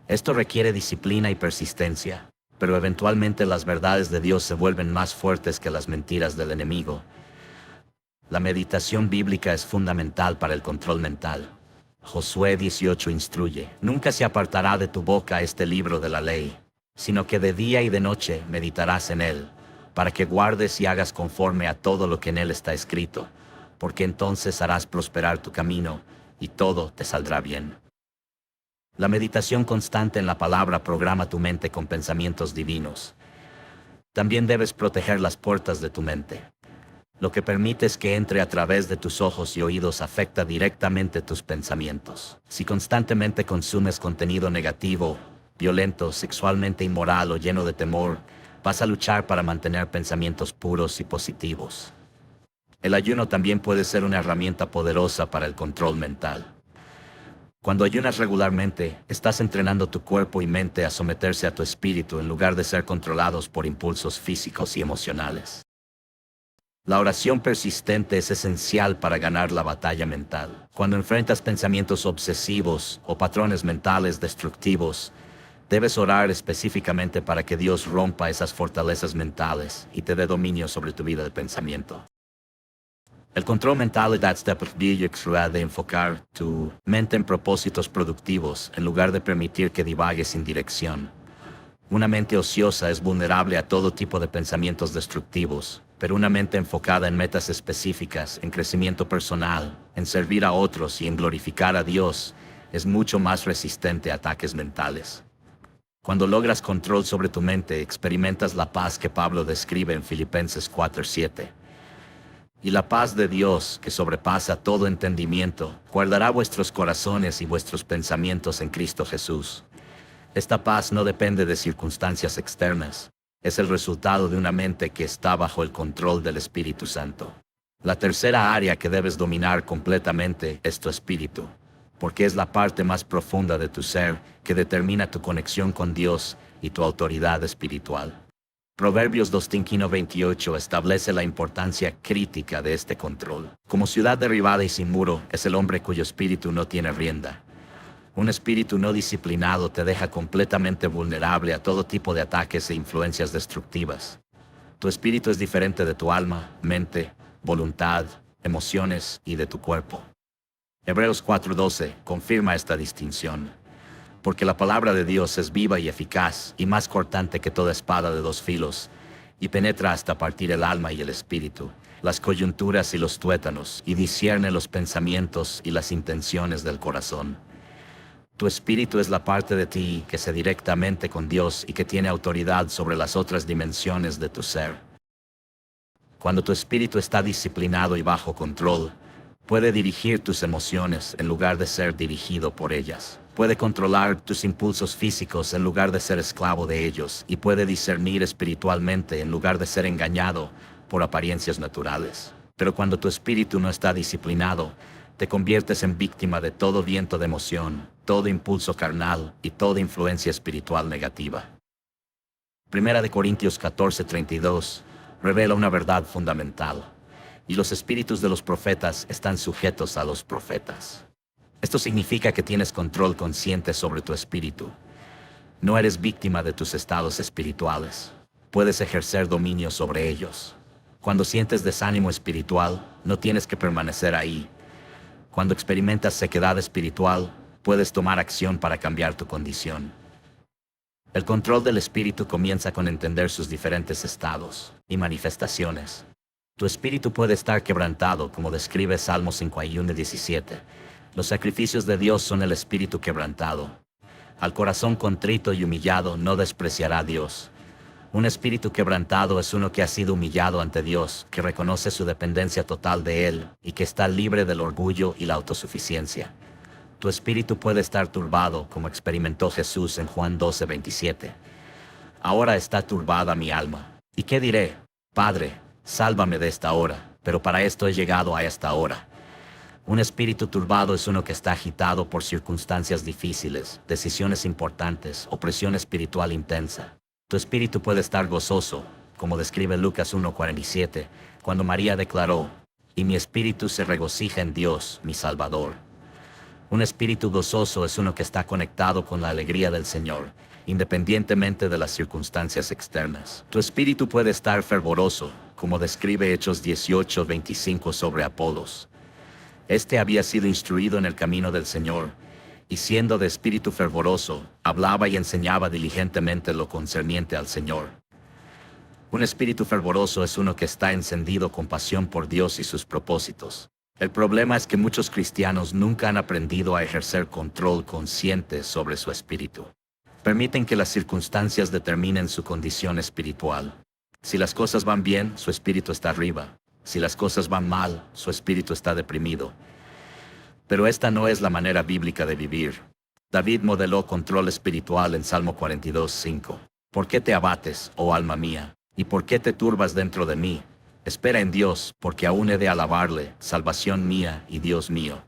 Esto requiere disciplina y persistencia. pero eventualmente las verdades de Dios se vuelven más fuertes que las mentiras del enemigo. La meditación bíblica es fundamental para el control mental. Josué 18 instruye: nunca se apartará de tu boca este libro de la ley, sino que de día y de noche meditarás en él, para que guardes y hagas conforme a todo lo que en él está escrito, porque entonces harás prosperar tu camino, y todo te saldrá bien. La meditación constante en la palabra programa tu mente con pensamientos divinos. También debes proteger las puertas de tu mente. Lo que permites que entre a través de tus ojos y oídos afecta directamente tus pensamientos. Si constantemente consumes contenido negativo, violento, sexualmente inmoral o lleno de temor, vas a luchar para mantener pensamientos puros y positivos. El ayuno también puede ser una herramienta poderosa para el control mental. Cuando ayunas regularmente, estás entrenando tu cuerpo y mente a someterse a tu espíritu en lugar de ser controlados por impulsos físicos y emocionales. La oración persistente es esencial para ganar la batalla mental. Cuando enfrentas pensamientos obsesivos o patrones mentales destructivos, debes orar específicamente para que Dios rompa esas fortalezas mentales y te dé dominio sobre tu vida de pensamiento. El control mental es de enfocar tu mente en propósitos productivos en lugar de permitir que divague sin dirección. Una mente ociosa es vulnerable a todo tipo de pensamientos destructivos, pero una mente enfocada en metas específicas, en crecimiento personal, en servir a otros y en glorificar a Dios, es mucho más resistente a ataques mentales. Cuando logras control sobre tu mente, experimentas la paz que Pablo describe en Filipenses 4:7. Y la paz de Dios, que sobrepasa todo entendimiento, guardará vuestros corazones y vuestros pensamientos en Cristo Jesús. Esta paz no depende de circunstancias externas. Es el resultado de una mente que está bajo el control del Espíritu Santo. La tercera área que debes dominar completamente es tu espíritu, porque es la parte más profunda de tu ser que determina tu conexión con Dios y tu autoridad espiritual. Proverbios 2:28 establece la importancia crítica de este control. Como ciudad derribada y sin muro es el hombre cuyo espíritu no tiene rienda. Un espíritu no disciplinado te deja completamente vulnerable a todo tipo de ataques e influencias destructivas. Tu espíritu es diferente de tu alma, mente, voluntad, emociones y de tu cuerpo. Hebreos 4:12 confirma esta distinción. Porque la palabra de Dios es viva y eficaz, y más cortante que toda espada de dos filos, y penetra hasta partir el alma y el espíritu, las coyunturas y los tuétanos, y discierne los pensamientos y las intenciones del corazón. Tu espíritu es la parte de ti que se directamente con Dios y que tiene autoridad sobre las otras dimensiones de tu ser. Cuando tu espíritu está disciplinado y bajo control, puede dirigir tus emociones en lugar de ser dirigido por ellas. Puede controlar tus impulsos físicos en lugar de ser esclavo de ellos, y puede discernir espiritualmente en lugar de ser engañado por apariencias naturales. Pero cuando tu espíritu no está disciplinado, te conviertes en víctima de todo viento de emoción, todo impulso carnal y toda influencia espiritual negativa. Primera de Corintios 14:32 revela una verdad fundamental. Y los espíritus de los profetas están sujetos a los profetas. Esto significa que tienes control consciente sobre tu espíritu. No eres víctima de tus estados espirituales. Puedes ejercer dominio sobre ellos. Cuando sientes desánimo espiritual, no tienes que permanecer ahí. Cuando experimentas sequedad espiritual, puedes tomar acción para cambiar tu condición. El control del espíritu comienza con entender sus diferentes estados y manifestaciones. Tu espíritu puede estar quebrantado, como describe Salmo 51:17. Los sacrificios de Dios son el espíritu quebrantado. Al corazón contrito y humillado no despreciará a Dios. Un espíritu quebrantado es uno que ha sido humillado ante Dios, que reconoce su dependencia total de Él y que está libre del orgullo y la autosuficiencia. Tu espíritu puede estar turbado, como experimentó Jesús en Juan 12:27. Ahora está turbada mi alma. ¿Y qué diré? Padre, sálvame de esta hora, pero para esto he llegado a esta hora. Un espíritu turbado es uno que está agitado por circunstancias difíciles, decisiones importantes o presión espiritual intensa. Tu espíritu puede estar gozoso, como describe Lucas 1:47, cuando María declaró: "Y mi espíritu se regocija en Dios, mi Salvador". Un espíritu gozoso es uno que está conectado con la alegría del Señor, independientemente de las circunstancias externas. Tu espíritu puede estar fervoroso, como describe Hechos 18:25 sobre Apolos. Este había sido instruido en el camino del Señor, y siendo de espíritu fervoroso, hablaba y enseñaba diligentemente lo concerniente al Señor. Un espíritu fervoroso es uno que está encendido con pasión por Dios y sus propósitos. El problema es que muchos cristianos nunca han aprendido a ejercer control consciente sobre su espíritu. Permiten que las circunstancias determinen su condición espiritual. Si las cosas van bien, su espíritu está arriba. Si las cosas van mal, su espíritu está deprimido. Pero esta no es la manera bíblica de vivir. David modeló control espiritual en Salmo 42:5. ¿Por qué te abates, oh alma mía? ¿Y por qué te turbas dentro de mí? Espera en Dios, porque aún he de alabarle, salvación mía y Dios mío.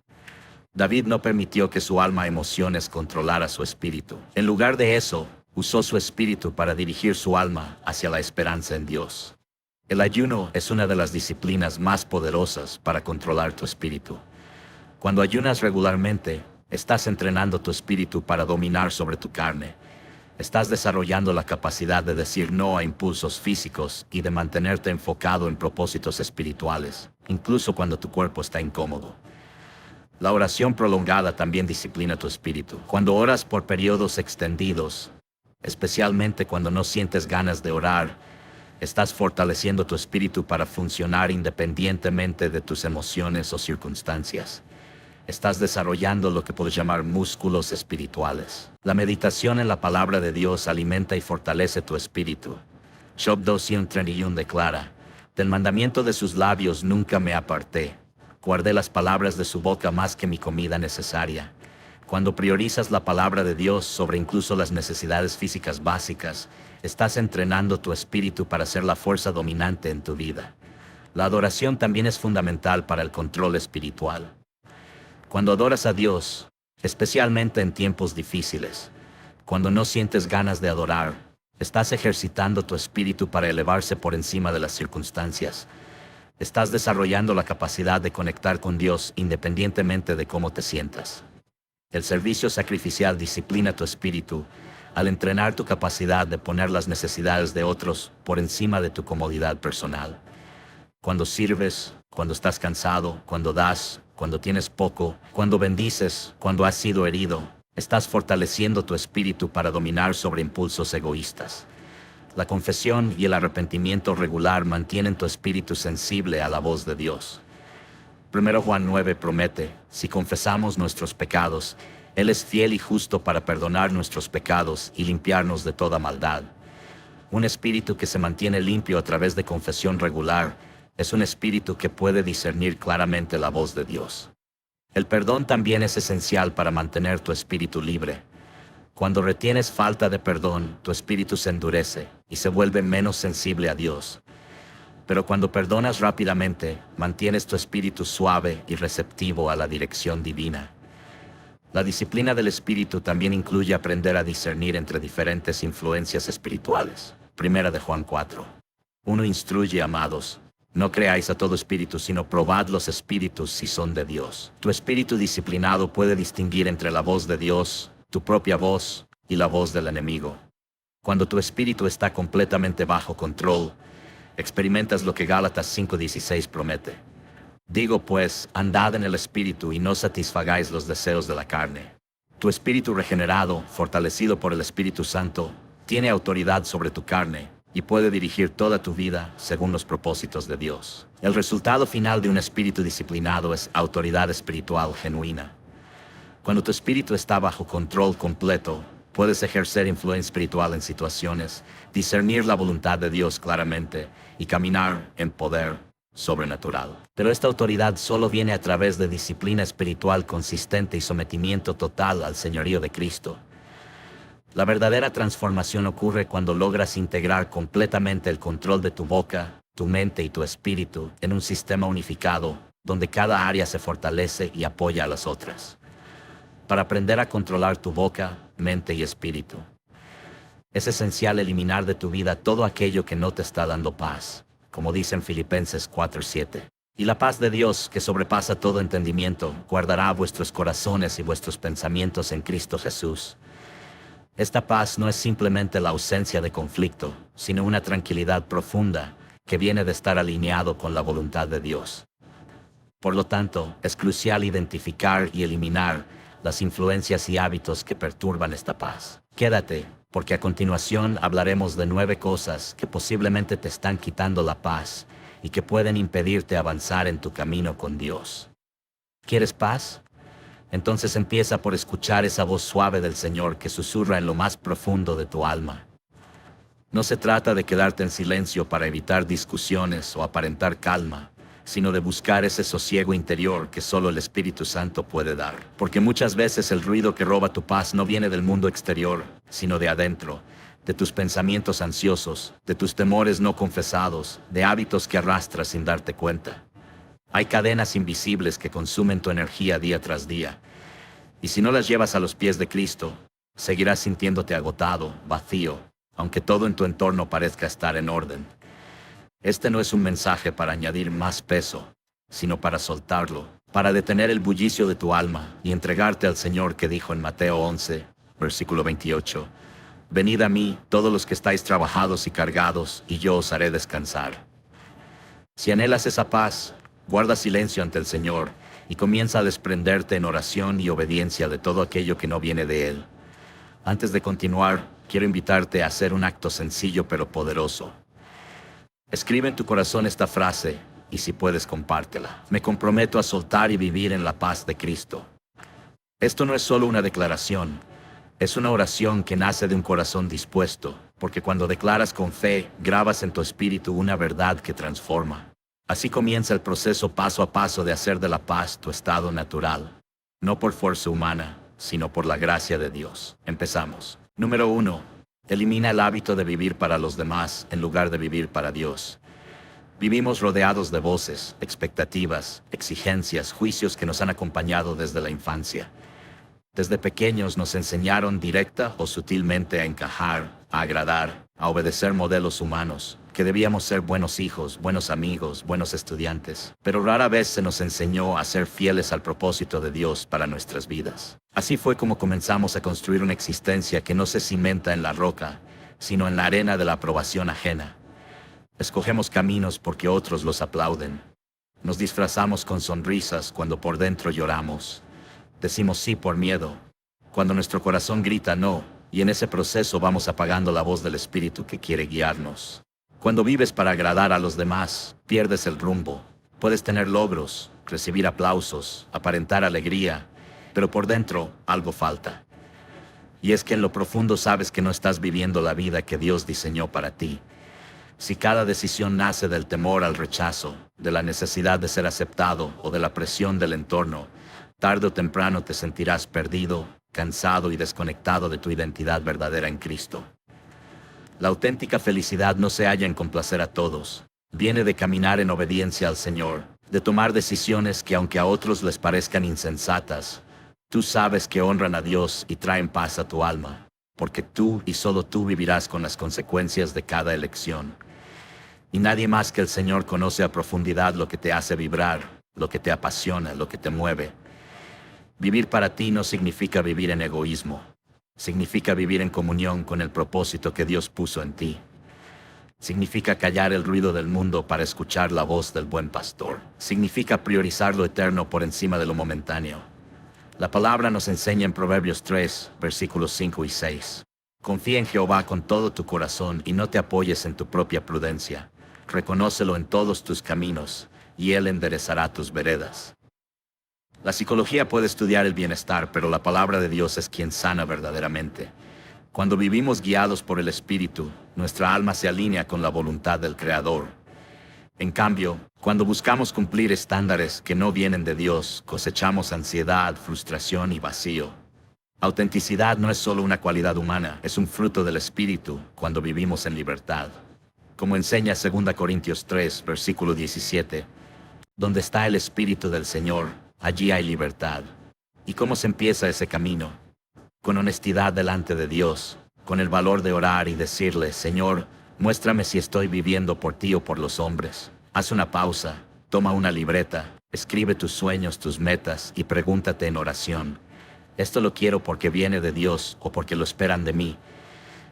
David no permitió que su alma emociones controlara su espíritu. En lugar de eso, usó su espíritu para dirigir su alma hacia la esperanza en Dios. El ayuno es una de las disciplinas más poderosas para controlar tu espíritu. Cuando ayunas regularmente, estás entrenando tu espíritu para dominar sobre tu carne. Estás desarrollando la capacidad de decir no a impulsos físicos y de mantenerte enfocado en propósitos espirituales, incluso cuando tu cuerpo está incómodo. La oración prolongada también disciplina tu espíritu. Cuando oras por periodos extendidos, especialmente cuando no sientes ganas de orar, estás fortaleciendo tu espíritu para funcionar independientemente de tus emociones o circunstancias. Estás desarrollando lo que puedes llamar músculos espirituales. La meditación en la palabra de Dios alimenta y fortalece tu espíritu. Job 2:31 declara: del mandamiento de sus labios nunca me aparté. Guardé las palabras de su boca más que mi comida necesaria. Cuando priorizas la palabra de Dios sobre incluso las necesidades físicas básicas, estás entrenando tu espíritu para ser la fuerza dominante en tu vida. La adoración también es fundamental para el control espiritual. Cuando adoras a Dios, especialmente en tiempos difíciles, cuando no sientes ganas de adorar, estás ejercitando tu espíritu para elevarse por encima de las circunstancias. Estás desarrollando la capacidad de conectar con Dios independientemente de cómo te sientas. El servicio sacrificial disciplina tu espíritu al entrenar tu capacidad de poner las necesidades de otros por encima de tu comodidad personal. Cuando sirves, cuando estás cansado, cuando das, cuando tienes poco, cuando bendices, cuando has sido herido, estás fortaleciendo tu espíritu para dominar sobre impulsos egoístas. La confesión y el arrepentimiento regular mantienen tu espíritu sensible a la voz de Dios. 1 Juan 9 promete: si confesamos nuestros pecados, Él es fiel y justo para perdonar nuestros pecados y limpiarnos de toda maldad. Un espíritu que se mantiene limpio a través de confesión regular es un espíritu que puede discernir claramente la voz de Dios. El perdón también es esencial para mantener tu espíritu libre. Cuando retienes falta de perdón, tu espíritu se endurece y se vuelve menos sensible a Dios. Pero cuando perdonas rápidamente, mantienes tu espíritu suave y receptivo a la dirección divina. La disciplina del espíritu también incluye aprender a discernir entre diferentes influencias espirituales. 1 de Juan 4. 1 instruye, amados: no creáis a todo espíritu, sino probad los espíritus si son de Dios. Tu espíritu disciplinado puede distinguir entre la voz de Dios, tu propia voz, y la voz del enemigo. Cuando tu espíritu está completamente bajo control, experimentas lo que Gálatas 5:16 promete. Digo pues, andad en el espíritu y no satisfagáis los deseos de la carne. Tu espíritu regenerado, fortalecido por el Espíritu Santo, tiene autoridad sobre tu carne y puede dirigir toda tu vida según los propósitos de Dios. El resultado final de un espíritu disciplinado es autoridad espiritual genuina. Cuando tu espíritu está bajo control completo, puedes ejercer influencia espiritual en situaciones, discernir la voluntad de Dios claramente y caminar en poder sobrenatural. Pero esta autoridad solo viene a través de disciplina espiritual consistente y sometimiento total al señorío de Cristo. La verdadera transformación ocurre cuando logras integrar completamente el control de tu boca, tu mente y tu espíritu en un sistema unificado, donde cada área se fortalece y apoya a las otras. Para aprender a controlar tu boca, mente y espíritu, es esencial eliminar de tu vida todo aquello que no te está dando paz, como dice en Filipenses 4:7. Y la paz de Dios, que sobrepasa todo entendimiento, guardará vuestros corazones y vuestros pensamientos en Cristo Jesús. Esta paz no es simplemente la ausencia de conflicto, sino una tranquilidad profunda que viene de estar alineado con la voluntad de Dios. Por lo tanto, es crucial identificar y eliminar las influencias y hábitos que perturban esta paz. Quédate, porque a continuación hablaremos de 9 cosas que posiblemente te están quitando la paz y que pueden impedirte avanzar en tu camino con Dios. ¿Quieres paz? Entonces empieza por escuchar esa voz suave del Señor que susurra en lo más profundo de tu alma. No se trata de quedarte en silencio para evitar discusiones o aparentar calma, sino de buscar ese sosiego interior que solo el Espíritu Santo puede dar. Porque muchas veces el ruido que roba tu paz no viene del mundo exterior, sino de adentro, de tus pensamientos ansiosos, de tus temores no confesados, de hábitos que arrastras sin darte cuenta. Hay cadenas invisibles que consumen tu energía día tras día, y si no las llevas a los pies de Cristo, seguirás sintiéndote agotado, vacío, aunque todo en tu entorno parezca estar en orden. Este no es un mensaje para añadir más peso, sino para soltarlo, para detener el bullicio de tu alma y entregarte al Señor que dijo en Mateo 11, versículo 28, «Venid a mí, todos los que estáis trabajados y cargados, y yo os haré descansar». Si anhelas esa paz, guarda silencio ante el Señor y comienza a desprenderte en oración y obediencia de todo aquello que no viene de Él. Antes de continuar, quiero invitarte a hacer un acto sencillo pero poderoso. Escribe en tu corazón esta frase, y si puedes, compártela. Me comprometo a soltar y vivir en la paz de Cristo. Esto no es solo una declaración, es una oración que nace de un corazón dispuesto, porque cuando declaras con fe, grabas en tu espíritu una verdad que transforma. Así comienza el proceso paso a paso de hacer de la paz tu estado natural, no por fuerza humana, sino por la gracia de Dios. Empezamos. Número 1. Elimina el hábito de vivir para los demás en lugar de vivir para Dios. Vivimos rodeados de voces, expectativas, exigencias, juicios que nos han acompañado desde la infancia. Desde pequeños nos enseñaron directa o sutilmente a encajar, a agradar, a obedecer modelos humanos, que debíamos ser buenos hijos, buenos amigos, buenos estudiantes, pero rara vez se nos enseñó a ser fieles al propósito de Dios para nuestras vidas. Así fue como comenzamos a construir una existencia que no se cimenta en la roca, sino en la arena de la aprobación ajena. Escogemos caminos porque otros los aplauden. Nos disfrazamos con sonrisas cuando por dentro lloramos. Decimos sí por miedo, cuando nuestro corazón grita no, y en ese proceso vamos apagando la voz del Espíritu que quiere guiarnos. Cuando vives para agradar a los demás, pierdes el rumbo. Puedes tener logros, recibir aplausos, aparentar alegría, pero por dentro algo falta. Y es que en lo profundo sabes que no estás viviendo la vida que Dios diseñó para ti. Si cada decisión nace del temor al rechazo, de la necesidad de ser aceptado o de la presión del entorno, tarde o temprano te sentirás perdido, cansado y desconectado de tu identidad verdadera en Cristo. La auténtica felicidad no se halla en complacer a todos. Viene de caminar en obediencia al Señor, de tomar decisiones que aunque a otros les parezcan insensatas, tú sabes que honran a Dios y traen paz a tu alma, porque tú y solo tú vivirás con las consecuencias de cada elección. Y nadie más que el Señor conoce a profundidad lo que te hace vibrar, lo que te apasiona, lo que te mueve. Vivir para ti no significa vivir en egoísmo. Significa vivir en comunión con el propósito que Dios puso en ti. Significa callar el ruido del mundo para escuchar la voz del buen pastor. Significa priorizar lo eterno por encima de lo momentáneo. La palabra nos enseña en Proverbios 3, versículos 5 y 6. Confía en Jehová con todo tu corazón y no te apoyes en tu propia prudencia. Reconócelo en todos tus caminos, y Él enderezará tus veredas. La psicología puede estudiar el bienestar, pero la palabra de Dios es quien sana verdaderamente. Cuando vivimos guiados por el Espíritu, nuestra alma se alinea con la voluntad del Creador. En cambio, cuando buscamos cumplir estándares que no vienen de Dios, cosechamos ansiedad, frustración y vacío. Autenticidad no es solo una cualidad humana, es un fruto del Espíritu cuando vivimos en libertad. Como enseña 2 Corintios 3, versículo 17, donde está el Espíritu del Señor, allí hay libertad. ¿Y cómo se empieza ese camino? Con honestidad delante de Dios, con el valor de orar y decirle, Señor, muéstrame si estoy viviendo por ti o por los hombres. Haz una pausa, toma una libreta, escribe tus sueños, tus metas y pregúntate en oración, Esto lo quiero porque viene de Dios o porque lo esperan de mí.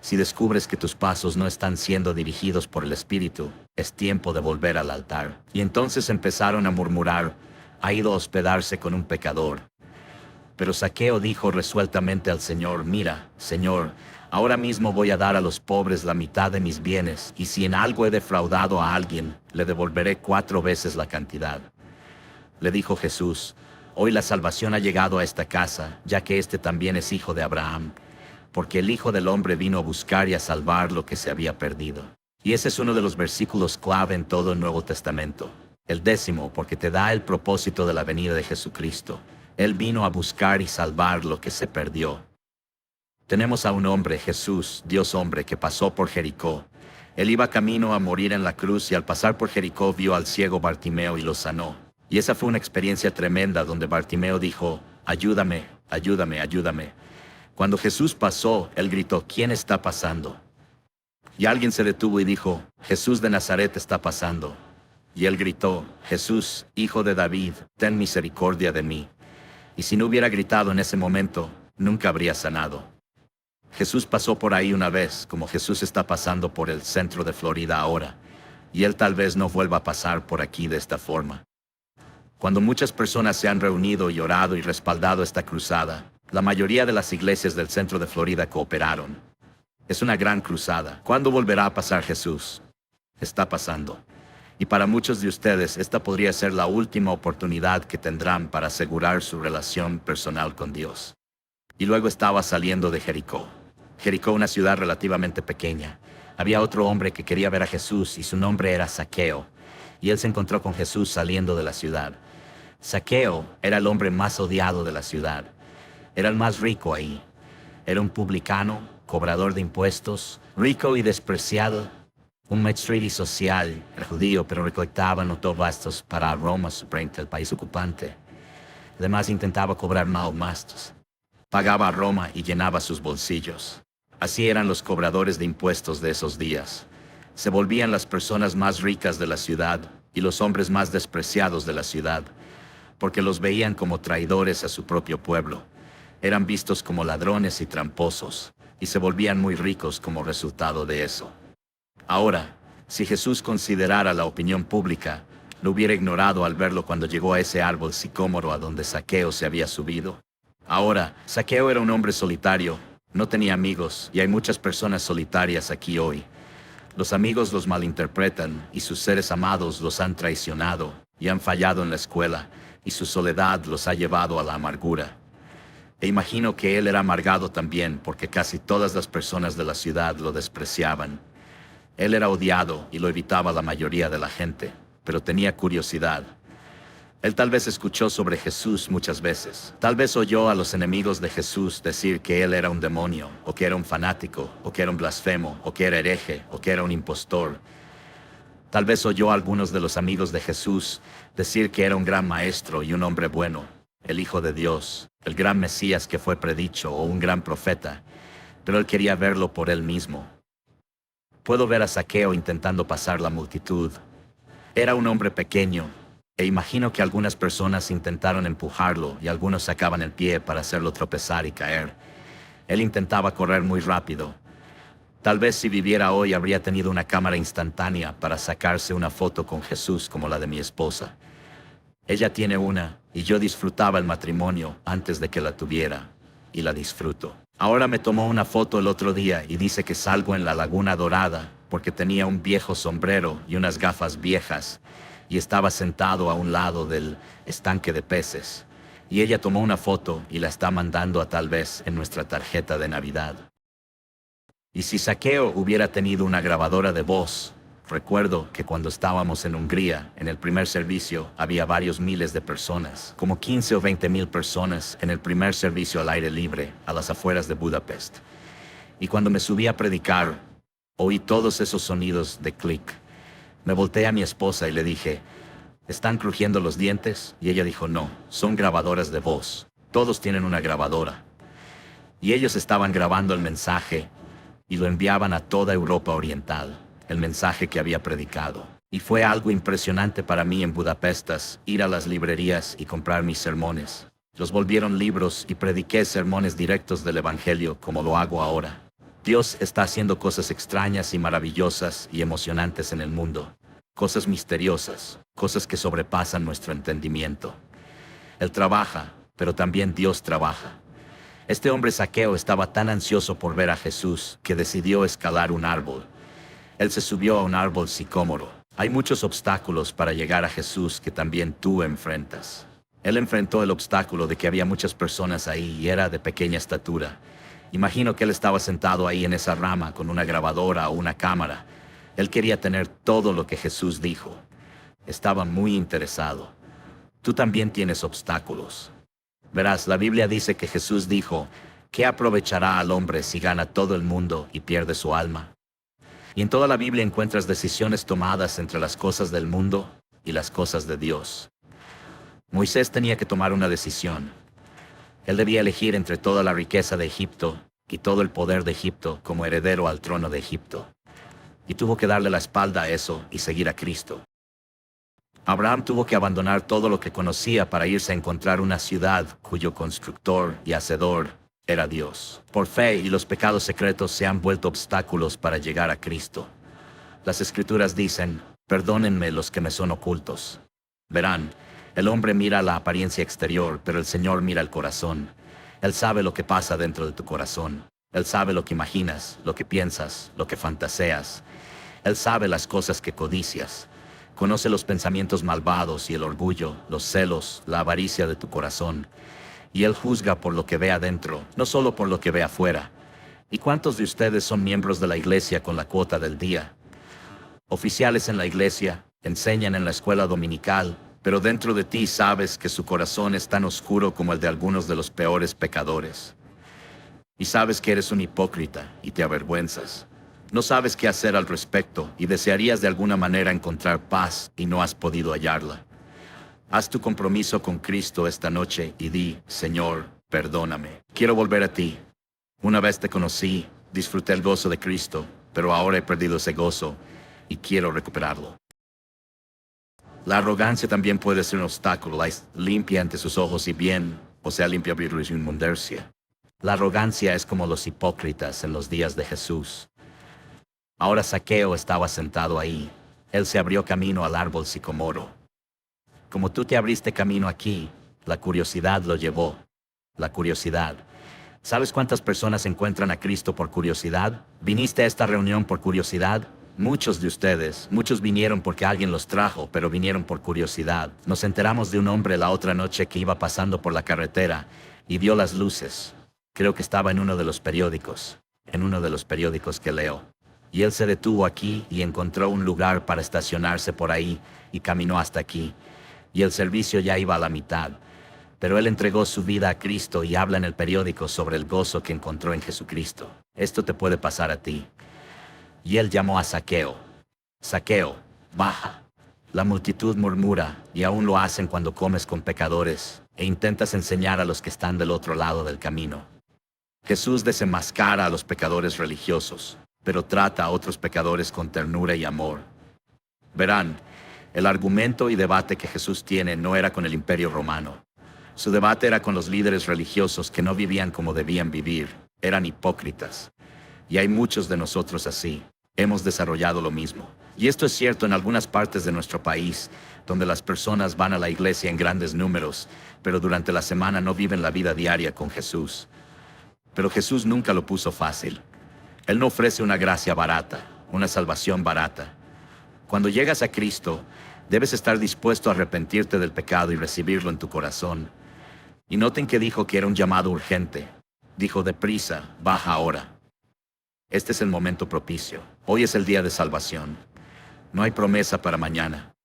Si descubres que tus pasos no están siendo dirigidos por el Espíritu, es tiempo de volver al altar. Y entonces empezaron a murmurar: ha ido a hospedarse con un pecador. Pero Zaqueo dijo resueltamente al Señor: mira, Señor, ahora mismo voy a dar a los pobres la mitad de mis bienes, y si en algo he defraudado a alguien, le devolveré 4 veces la cantidad. Le dijo Jesús: hoy la salvación ha llegado a esta casa, ya que este también es hijo de Abraham, porque el Hijo del Hombre vino a buscar y a salvar lo que se había perdido. Y ese es uno de los versículos clave en todo el Nuevo Testamento. El 10º, porque te da el propósito de la venida de Jesucristo. Él vino a buscar y salvar lo que se perdió. Tenemos a un hombre, Jesús, Dios hombre, que pasó por Jericó. Él iba camino a morir en la cruz y al pasar por Jericó vio al ciego Bartimeo y lo sanó. Y esa fue una experiencia tremenda donde Bartimeo dijo: ayúdame, ayúdame, ayúdame. Cuando Jesús pasó, él gritó: ¿quién está pasando? Y alguien se detuvo y dijo: Jesús de Nazaret está pasando. Y él gritó: Jesús, hijo de David, ten misericordia de mí. Y si no hubiera gritado en ese momento, nunca habría sanado. Jesús pasó por ahí una vez, como Jesús está pasando por el centro de Florida ahora. Y él tal vez no vuelva a pasar por aquí de esta forma. Cuando muchas personas se han reunido y orado y respaldado esta cruzada, la mayoría de las iglesias del centro de Florida cooperaron. Es una gran cruzada. ¿Cuándo volverá a pasar Jesús? Está pasando. Y para muchos de ustedes, esta podría ser la última oportunidad que tendrán para asegurar su relación personal con Dios. Y luego estaba saliendo de Jericó. Jericó, una ciudad relativamente pequeña. Había otro hombre que quería ver a Jesús y su nombre era Zaqueo. Y él se encontró con Jesús saliendo de la ciudad. Zaqueo era el hombre más odiado de la ciudad. Era el más rico ahí. Era un publicano, cobrador de impuestos, rico y despreciado. Un maestrili social, era judío, pero recolectaba notos vastos para Roma, el país ocupante. Además intentaba cobrar mastos. Pagaba a Roma y llenaba sus bolsillos. Así eran los cobradores de impuestos de esos días. Se volvían las personas más ricas de la ciudad y los hombres más despreciados de la ciudad, porque los veían como traidores a su propio pueblo. Eran vistos como ladrones y tramposos, y se volvían muy ricos como resultado de eso. Ahora, si Jesús considerara la opinión pública, lo hubiera ignorado al verlo cuando llegó a ese árbol sicómoro a donde Zaqueo se había subido. Ahora, Zaqueo era un hombre solitario, no tenía amigos, y hay muchas personas solitarias aquí hoy. Los amigos los malinterpretan, y sus seres amados los han traicionado, y han fallado en la escuela, y su soledad los ha llevado a la amargura. E imagino que él era amargado también, porque casi todas las personas de la ciudad lo despreciaban. Él era odiado y lo evitaba la mayoría de la gente, pero tenía curiosidad. Él tal vez escuchó sobre Jesús muchas veces. Tal vez oyó a los enemigos de Jesús decir que él era un demonio, o que era un fanático, o que era un blasfemo, o que era hereje, o que era un impostor. Tal vez oyó a algunos de los amigos de Jesús decir que era un gran maestro y un hombre bueno, el Hijo de Dios, el gran Mesías que fue predicho, o un gran profeta, pero él quería verlo por él mismo. Puedo ver a Zaqueo intentando pasar la multitud. Era un hombre pequeño, e imagino que algunas personas intentaron empujarlo y algunos sacaban el pie para hacerlo tropezar y caer. Él intentaba correr muy rápido. Tal vez si viviera hoy habría tenido una cámara instantánea para sacarse una foto con Jesús como la de mi esposa. Ella tiene una, y yo disfrutaba el matrimonio antes de que la tuviera, y la disfruto. Ahora me tomó una foto el otro día y dice que salgo en la Laguna Dorada porque tenía un viejo sombrero y unas gafas viejas y estaba sentado a un lado del estanque de peces. Y ella tomó una foto y la está mandando a tal vez en nuestra tarjeta de Navidad. Y si Zaqueo hubiera tenido una grabadora de voz, recuerdo que cuando estábamos en Hungría, en el primer servicio, había varios miles de personas, como 15 o 20,000 personas en el primer servicio al aire libre, a las afueras de Budapest. Y cuando me subí a predicar, oí todos esos sonidos de clic. Me volteé a mi esposa y le dije: ¿están crujiendo los dientes? Y ella dijo: no, son grabadoras de voz. Todos tienen una grabadora. Y ellos estaban grabando el mensaje y lo enviaban a toda Europa Oriental, el mensaje que había predicado. Y fue algo impresionante para mí en Budapest ir a las librerías y comprar mis sermones. los volvieron libros y prediqué sermones directos del Evangelio como lo hago ahora. Dios está haciendo cosas extrañas y maravillosas y emocionantes en el mundo. Cosas misteriosas, cosas que sobrepasan nuestro entendimiento. Él trabaja, pero también Dios trabaja. Este hombre Zaqueo estaba tan ansioso por ver a Jesús que decidió escalar un árbol. Él se subió a un árbol sicómoro. Hay muchos obstáculos para llegar a Jesús que también tú enfrentas. Él enfrentó el obstáculo de que había muchas personas ahí y era de pequeña estatura. Imagino que él estaba sentado ahí en esa rama con una grabadora o una cámara. Él quería tener todo lo que Jesús dijo. Estaba muy interesado. Tú también tienes obstáculos. Verás, la Biblia dice que Jesús dijo, ¿qué aprovechará al hombre si gana todo el mundo y pierde su alma? Y en toda la Biblia encuentras decisiones tomadas entre las cosas del mundo y las cosas de Dios. Moisés tenía que tomar una decisión. Él debía elegir entre toda la riqueza de Egipto y todo el poder de Egipto como heredero al trono de Egipto. Y tuvo que darle la espalda a eso y seguir a Cristo. Abraham tuvo que abandonar todo lo que conocía para irse a encontrar una ciudad cuyo constructor y hacedor era Dios. Por fe y los pecados secretos se han vuelto obstáculos para llegar a Cristo. Las Escrituras dicen, perdónenme los que me son ocultos. Verán, el hombre mira la apariencia exterior, pero el Señor mira el corazón. Él sabe lo que pasa dentro de tu corazón. Él sabe lo que imaginas, lo que piensas, lo que fantaseas. Él sabe las cosas que codicias. Conoce los pensamientos malvados y el orgullo, los celos, la avaricia de tu corazón. Y Él juzga por lo que ve adentro, no solo por lo que ve afuera. ¿Y cuántos de ustedes son miembros de la iglesia con la cuota del día? Oficiales en la iglesia, enseñan en la escuela dominical, pero dentro de ti sabes que su corazón es tan oscuro como el de algunos de los peores pecadores. Y sabes que eres un hipócrita y te avergüenzas. No sabes qué hacer al respecto y desearías de alguna manera encontrar paz y no has podido hallarla. Haz tu compromiso con Cristo esta noche y di, Señor, perdóname. Quiero volver a ti. Una vez te conocí, disfruté el gozo de Cristo, pero ahora he perdido ese gozo y quiero recuperarlo. La arrogancia también puede ser un obstáculo. La limpia ante sus ojos y bien, o sea, limpia virus y inmundicia. La arrogancia es como los hipócritas en los días de Jesús. Ahora Zaqueo estaba sentado ahí. Él se abrió camino al árbol sicomoro. Como tú te abriste camino aquí, la curiosidad lo llevó. La curiosidad. ¿Sabes cuántas personas encuentran a Cristo por curiosidad? ¿Viniste a esta reunión por curiosidad? Muchos de ustedes, muchos vinieron porque alguien los trajo, pero vinieron por curiosidad. Nos enteramos de un hombre la otra noche que iba pasando por la carretera y vio las luces. Creo que estaba en uno de los periódicos que leo. Y él se detuvo aquí y encontró un lugar para estacionarse por ahí y caminó hasta aquí. Y el servicio ya iba a la mitad. Pero él entregó su vida a Cristo y habla en el periódico sobre el gozo que encontró en Jesucristo. Esto te puede pasar a ti. Y él llamó a Zaqueo. Zaqueo, baja. La multitud murmura, y aún lo hacen cuando comes con pecadores, e intentas enseñar a los que están del otro lado del camino. Jesús desenmascara a los pecadores religiosos, pero trata a otros pecadores con ternura y amor. Verán, el argumento y debate que Jesús tiene no era con el Imperio Romano. Su debate era con los líderes religiosos que no vivían como debían vivir, eran hipócritas. Y hay muchos de nosotros así. Hemos desarrollado lo mismo. Y esto es cierto en algunas partes de nuestro país, donde las personas van a la iglesia en grandes números, pero durante la semana no viven la vida diaria con Jesús. Pero Jesús nunca lo puso fácil. Él no ofrece una gracia barata, una salvación barata. Cuando llegas a Cristo, debes estar dispuesto a arrepentirte del pecado y recibirlo en tu corazón. Y noten que dijo que era un llamado urgente. Dijo, deprisa, baja ahora. Este es el momento propicio. Hoy es el día de salvación. No hay promesa para mañana.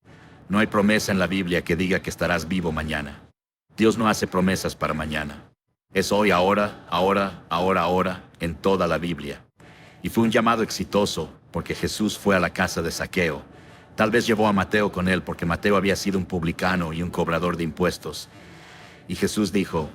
No hay promesa en la Biblia que diga que estarás vivo mañana. Dios no hace promesas para mañana. Es hoy, ahora, en toda la Biblia. Y fue un llamado exitoso porque Jesús fue a la casa de Zaqueo. Tal vez llevó a Mateo con él porque Mateo había sido un publicano y un cobrador de impuestos. Y Jesús dijo,